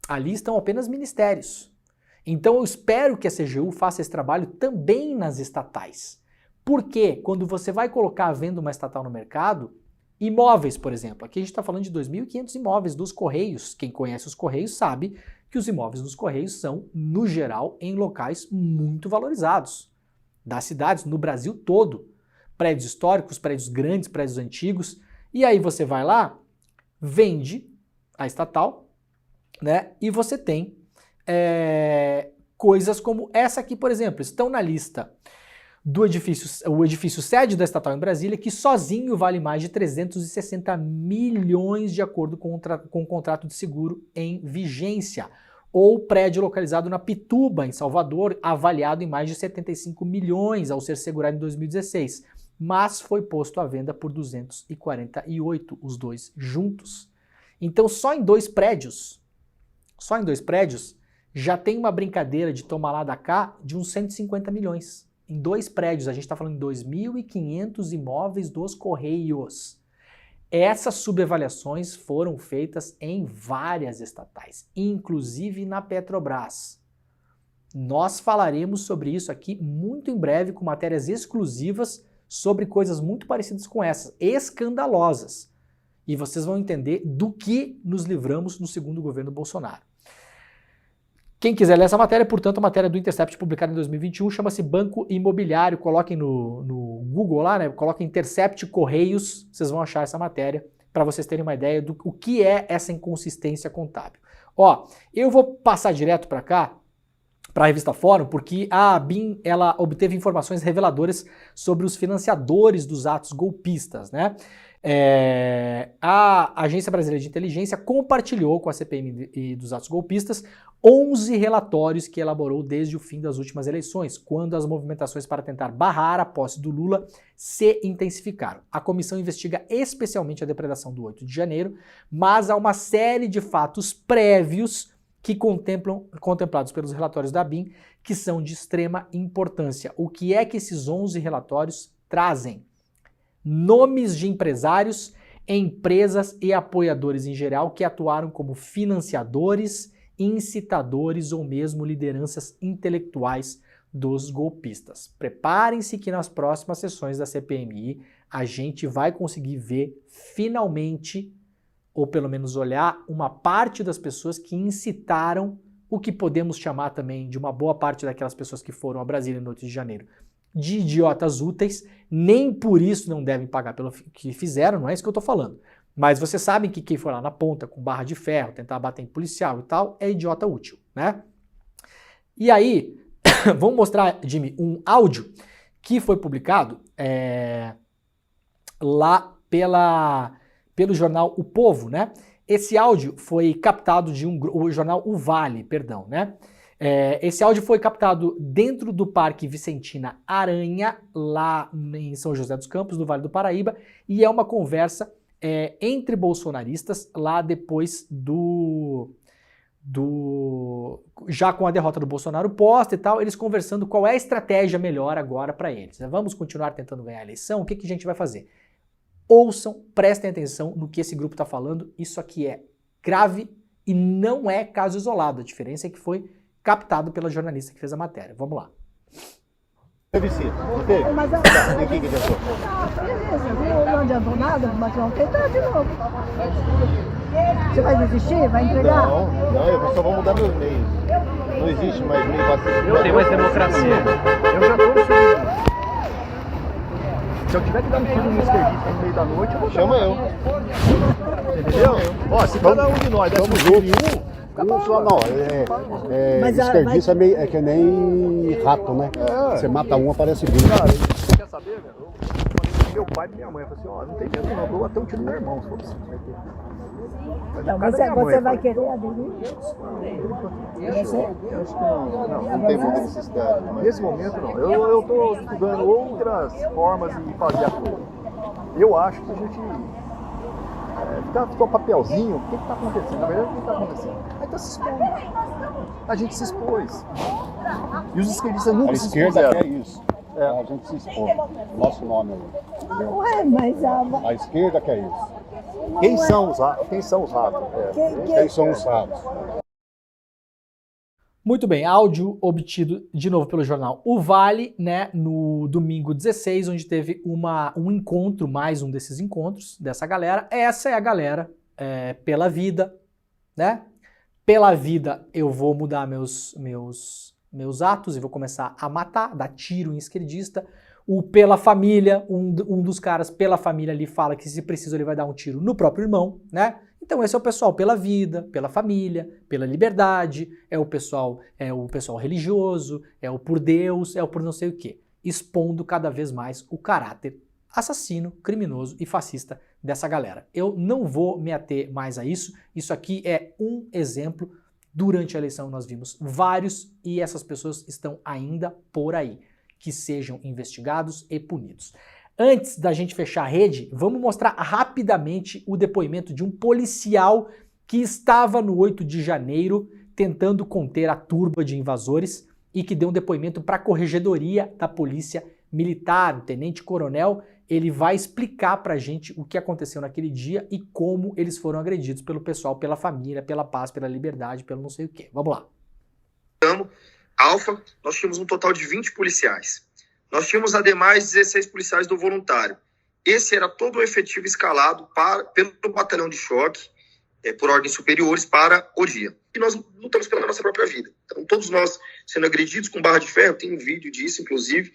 Ali estão apenas ministérios. Então eu espero que a CGU faça esse trabalho também nas estatais. Porque quando você vai colocar à venda uma estatal no mercado, imóveis, por exemplo, aqui a gente está falando de 2.500 imóveis dos Correios. Quem conhece os Correios sabe que os imóveis dos Correios são, no geral, em locais muito valorizados das cidades, no Brasil todo. Prédios históricos, prédios grandes, prédios antigos. E aí você vai lá, vende a estatal, né? E você tem coisas como essa aqui, por exemplo, estão na lista do o edifício sede da estatal em Brasília, que sozinho vale mais de 360 milhões de acordo com o contrato de seguro em vigência. Ou prédio localizado na Pituba, em Salvador, avaliado em mais de 75 milhões ao ser segurado em 2016, mas foi posto à venda por 248, os dois juntos. Então só em dois prédios, já tem uma brincadeira de tomar lá da cá de uns 150 milhões. Em dois prédios, a gente está falando de 2.500 imóveis dos Correios. Essas subavaliações foram feitas em várias estatais, inclusive na Petrobras. Nós falaremos sobre isso aqui muito em breve com matérias exclusivas sobre coisas muito parecidas com essas, escandalosas. E vocês vão entender do que nos livramos no segundo governo Bolsonaro. Quem quiser ler essa matéria, portanto, a matéria do Intercept publicada em 2021, chama-se Banco Imobiliário. Coloquem no Google lá, né? Coloquem Intercept Correios, vocês vão achar essa matéria para vocês terem uma ideia do que é essa inconsistência contábil. Ó, eu vou passar direto para cá, para a revista Fórum, porque a ABIN, ela obteve informações reveladoras sobre os financiadores dos atos golpistas, né? A Agência Brasileira de Inteligência compartilhou com a CPMI dos atos golpistas 11 relatórios que elaborou desde o fim das últimas eleições, quando as movimentações para tentar barrar a posse do Lula se intensificaram. A comissão investiga especialmente a depredação do 8 de janeiro, mas há uma série de fatos prévios que contemplados pelos relatórios da ABIN, que são de extrema importância. O que é que esses 11 relatórios trazem? Nomes de empresários, empresas e apoiadores em geral que atuaram como financiadores, incitadores ou mesmo lideranças intelectuais dos golpistas. Preparem-se que nas próximas sessões da CPMI a gente vai conseguir ver finalmente, ou pelo menos olhar, uma parte das pessoas que incitaram o que podemos chamar também de uma boa parte daquelas pessoas que foram a Brasília no 8 de janeiro de idiotas úteis, nem por isso não devem pagar pelo que fizeram, não é isso que eu tô falando. Mas vocês sabem que quem foi lá na ponta com barra de ferro, tentar bater em policial e tal, é idiota útil, né? E aí, vamos mostrar, Jimmy, um áudio que foi publicado lá pelo jornal O Povo, né? Esse áudio foi captado de o jornal O Vale, perdão, né? Esse áudio foi captado dentro do Parque Vicentina Aranha, lá em São José dos Campos, no Vale do Paraíba, e é uma conversa entre bolsonaristas lá depois já com a derrota do Bolsonaro posta e tal, eles conversando qual é a estratégia melhor agora para eles. Vamos continuar tentando ganhar a eleição? O que a gente vai fazer? Ouçam, prestem atenção no que esse grupo está falando. Isso aqui é grave e não é caso isolado. A diferença é que foi captado pela jornalista que fez a matéria. Vamos lá. Teve sim, não teve? Mas E o que adiantou? beleza, não adiantou nada, mas vamos tentar de novo. Você vai desistir? Vai entregar? Não, eu só vou mudar meus meios. Não existe mais meio vacilo. Não tem mais democracia. Eu já tô no segundo. Se eu tiver que dar um tiro no esquerdista no meio da noite, eu vou Chama eu. Entendeu? Ó, se cada um de nós der um tiro em um, Mas esquerdista é que nem rato, né? Você mata um, aparece 20. cara, você quer saber, velho? Eu falei pro meu pai e minha mãe, eu falei assim, ó, não tem medo não, eu dou até um tiro no meu irmão, se for preciso. Então, você vai querer aderir? Eu acho que não. Tem muita necessidade. Mas... Nesse momento não. Eu tô estudando outras formas de fazer a coisa. Eu acho que a gente ficou papelzinho, o que está acontecendo? Na verdade, o que está acontecendo? Aí está se expondo. A gente se expôs. E os esquerdistas nunca A se esquerda expuseram. quer isso. A gente se expõe. Nosso nome aí. Entendeu? Ué, mas A esquerda quer isso. Quem são os ratos? Quem são os ratos? Quem são os ratos? Muito bem, áudio obtido de novo pelo jornal O Vale, né, no domingo 16, onde teve um encontro, mais um desses encontros dessa galera. Essa é a galera pela vida, né? Pela vida eu vou mudar meus atos e vou começar a matar, dar tiro em esquerdista. O pela família, um dos caras pela família ali fala que se preciso ele vai dar um tiro no próprio irmão, né? Então esse é o pessoal pela vida, pela família, pela liberdade, é o pessoal religioso, é o por Deus, é o por não sei o quê, expondo cada vez mais o caráter assassino, criminoso e fascista dessa galera. Eu não vou me ater mais a isso, isso aqui é um exemplo. Durante a eleição nós vimos vários e essas pessoas estão ainda por aí, que sejam investigados e punidos. Antes da gente fechar a rede, vamos mostrar rapidamente o depoimento de um policial que estava no 8 de janeiro tentando conter a turba de invasores e que deu um depoimento para a Corregedoria da Polícia Militar, o tenente-coronel. Ele vai explicar pra gente o que aconteceu naquele dia e como eles foram agredidos pelo pessoal, pela família, pela paz, pela liberdade, pelo não sei o quê. Vamos lá. Alfa, nós tínhamos um total de 20 policiais. Nós tínhamos, ademais, 16 policiais do voluntário. Esse era todo o efetivo escalado pelo batalhão de choque, por ordens superiores, para o dia. E nós lutamos pela nossa própria vida. Então, todos nós sendo agredidos com barra de ferro, tem um vídeo disso, inclusive.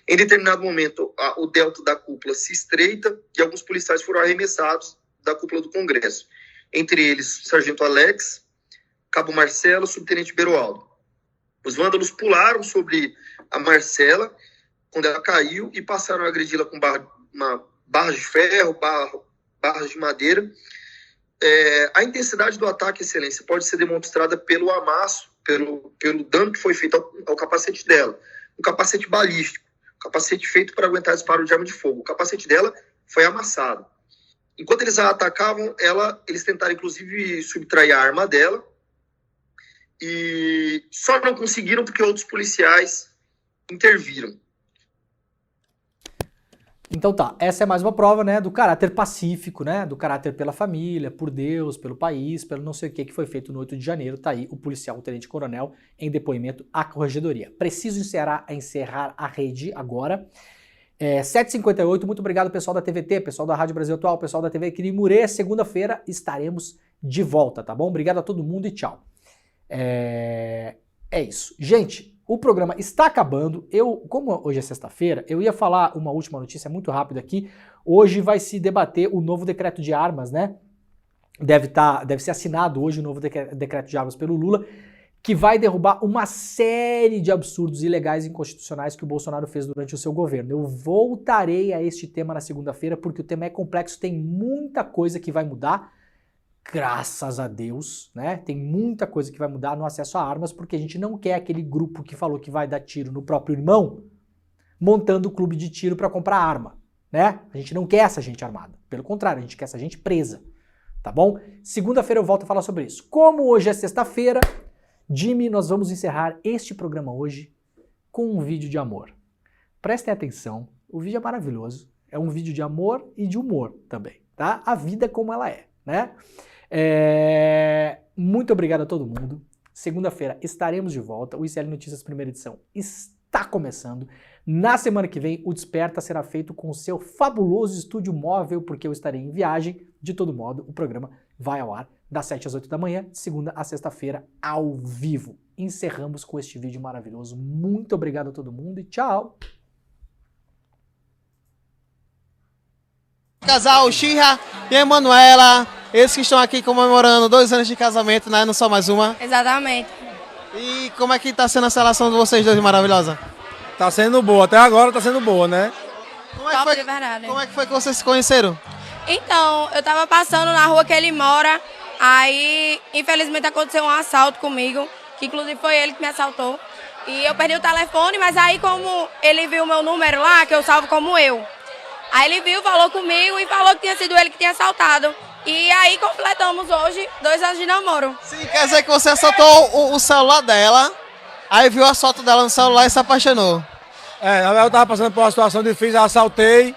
Em determinado momento, o delta da cúpula se estreita e alguns policiais foram arremessados da cúpula do Congresso. Entre eles, Sargento Alex, Cabo Marcelo, Subtenente Beroaldo. Os vândalos pularam sobre a Marcela quando ela caiu e passaram a agredi-la com barras de ferro, barras de madeira. A intensidade do ataque, excelência, pode ser demonstrada pelo amasso, pelo dano que foi feito ao capacete dela. Um capacete balístico, um capacete feito para aguentar disparo de arma de fogo. O capacete dela foi amassado. Enquanto eles a atacavam, eles tentaram, inclusive, subtrair a arma dela. E só não conseguiram porque outros policiais interviram. Então tá, essa é mais uma prova, né, do caráter pacífico, né, do caráter pela família, por Deus, pelo país, pelo não sei o que foi feito no 8 de janeiro. Tá aí o policial, o tenente-coronel, em depoimento à Corregedoria. Preciso encerrar a rede agora. 7h58, muito obrigado pessoal da TVT, pessoal da Rádio Brasil Atual, pessoal da TV Quirimurê. Segunda-feira estaremos de volta, tá bom? Obrigado a todo mundo e tchau. É isso. Gente, o programa está acabando. Como hoje é sexta-feira, eu ia falar uma última notícia muito rápida aqui. Hoje vai se debater o novo decreto de armas, né? Deve ser assinado hoje o novo decreto de armas pelo Lula, que vai derrubar uma série de absurdos ilegais e inconstitucionais que o Bolsonaro fez durante o seu governo. Eu voltarei a este tema na segunda-feira, porque o tema é complexo, tem muita coisa que vai mudar. Graças a Deus, né? Tem muita coisa que vai mudar no acesso a armas, porque a gente não quer aquele grupo que falou que vai dar tiro no próprio irmão, montando clube de tiro para comprar arma, né? A gente não quer essa gente armada. Pelo contrário, a gente quer essa gente presa, tá bom? Segunda-feira eu volto a falar sobre isso. Como hoje é sexta-feira, Jimmy, nós vamos encerrar este programa hoje com um vídeo de amor. Prestem atenção, o vídeo é maravilhoso. É um vídeo de amor e de humor também, tá? A vida como ela é, né? Muito obrigado a todo mundo. Segunda-feira estaremos de volta. O ICL Notícias primeira edição está começando. Na semana que vem, o Desperta será feito com o seu fabuloso estúdio móvel, porque eu estarei em viagem. De todo modo, o programa vai ao ar das 7 às 8 da manhã, de segunda a sexta-feira, ao vivo. Encerramos com este vídeo maravilhoso. Muito obrigado a todo mundo e tchau! Casal Xirra e Emanuela, eles que estão aqui comemorando 2 anos de casamento, né? Não só mais uma. Exatamente. E como é que tá sendo essa relação de vocês dois maravilhosa? Tá sendo boa, até agora tá sendo boa, né? Top de verdade. Como é que foi que vocês se conheceram? Então, eu tava passando na rua que ele mora, aí infelizmente aconteceu um assalto comigo, que inclusive foi ele que me assaltou. E eu perdi o telefone, mas aí como ele viu o meu número lá, que eu salvo como eu. Aí ele viu, falou comigo e falou que tinha sido ele que tinha assaltado. E aí completamos hoje 2 anos de namoro. Sim, quer dizer que você assaltou o celular dela, aí viu a foto dela no celular e se apaixonou. Eu tava passando por uma situação difícil, assaltei,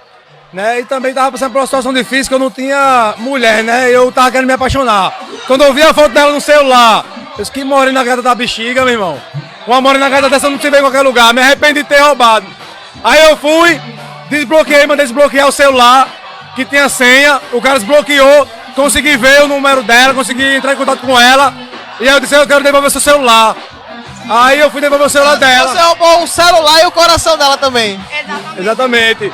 né? E também tava passando por uma situação difícil que eu não tinha mulher, né? Eu tava querendo me apaixonar. Quando eu vi a foto dela no celular, eu disse que morena gata da bexiga, meu irmão. Uma morena gata dessa não se vê em qualquer lugar, me arrependi de ter roubado. Aí eu fui, desbloqueei, mandei desbloquear o celular, que tinha senha, o cara desbloqueou, consegui ver o número dela, consegui entrar em contato com ela, e aí eu disse, eu quero devolver seu celular. Aí eu fui devolver o celular dela. Você roubou o celular e o coração dela também. Exatamente.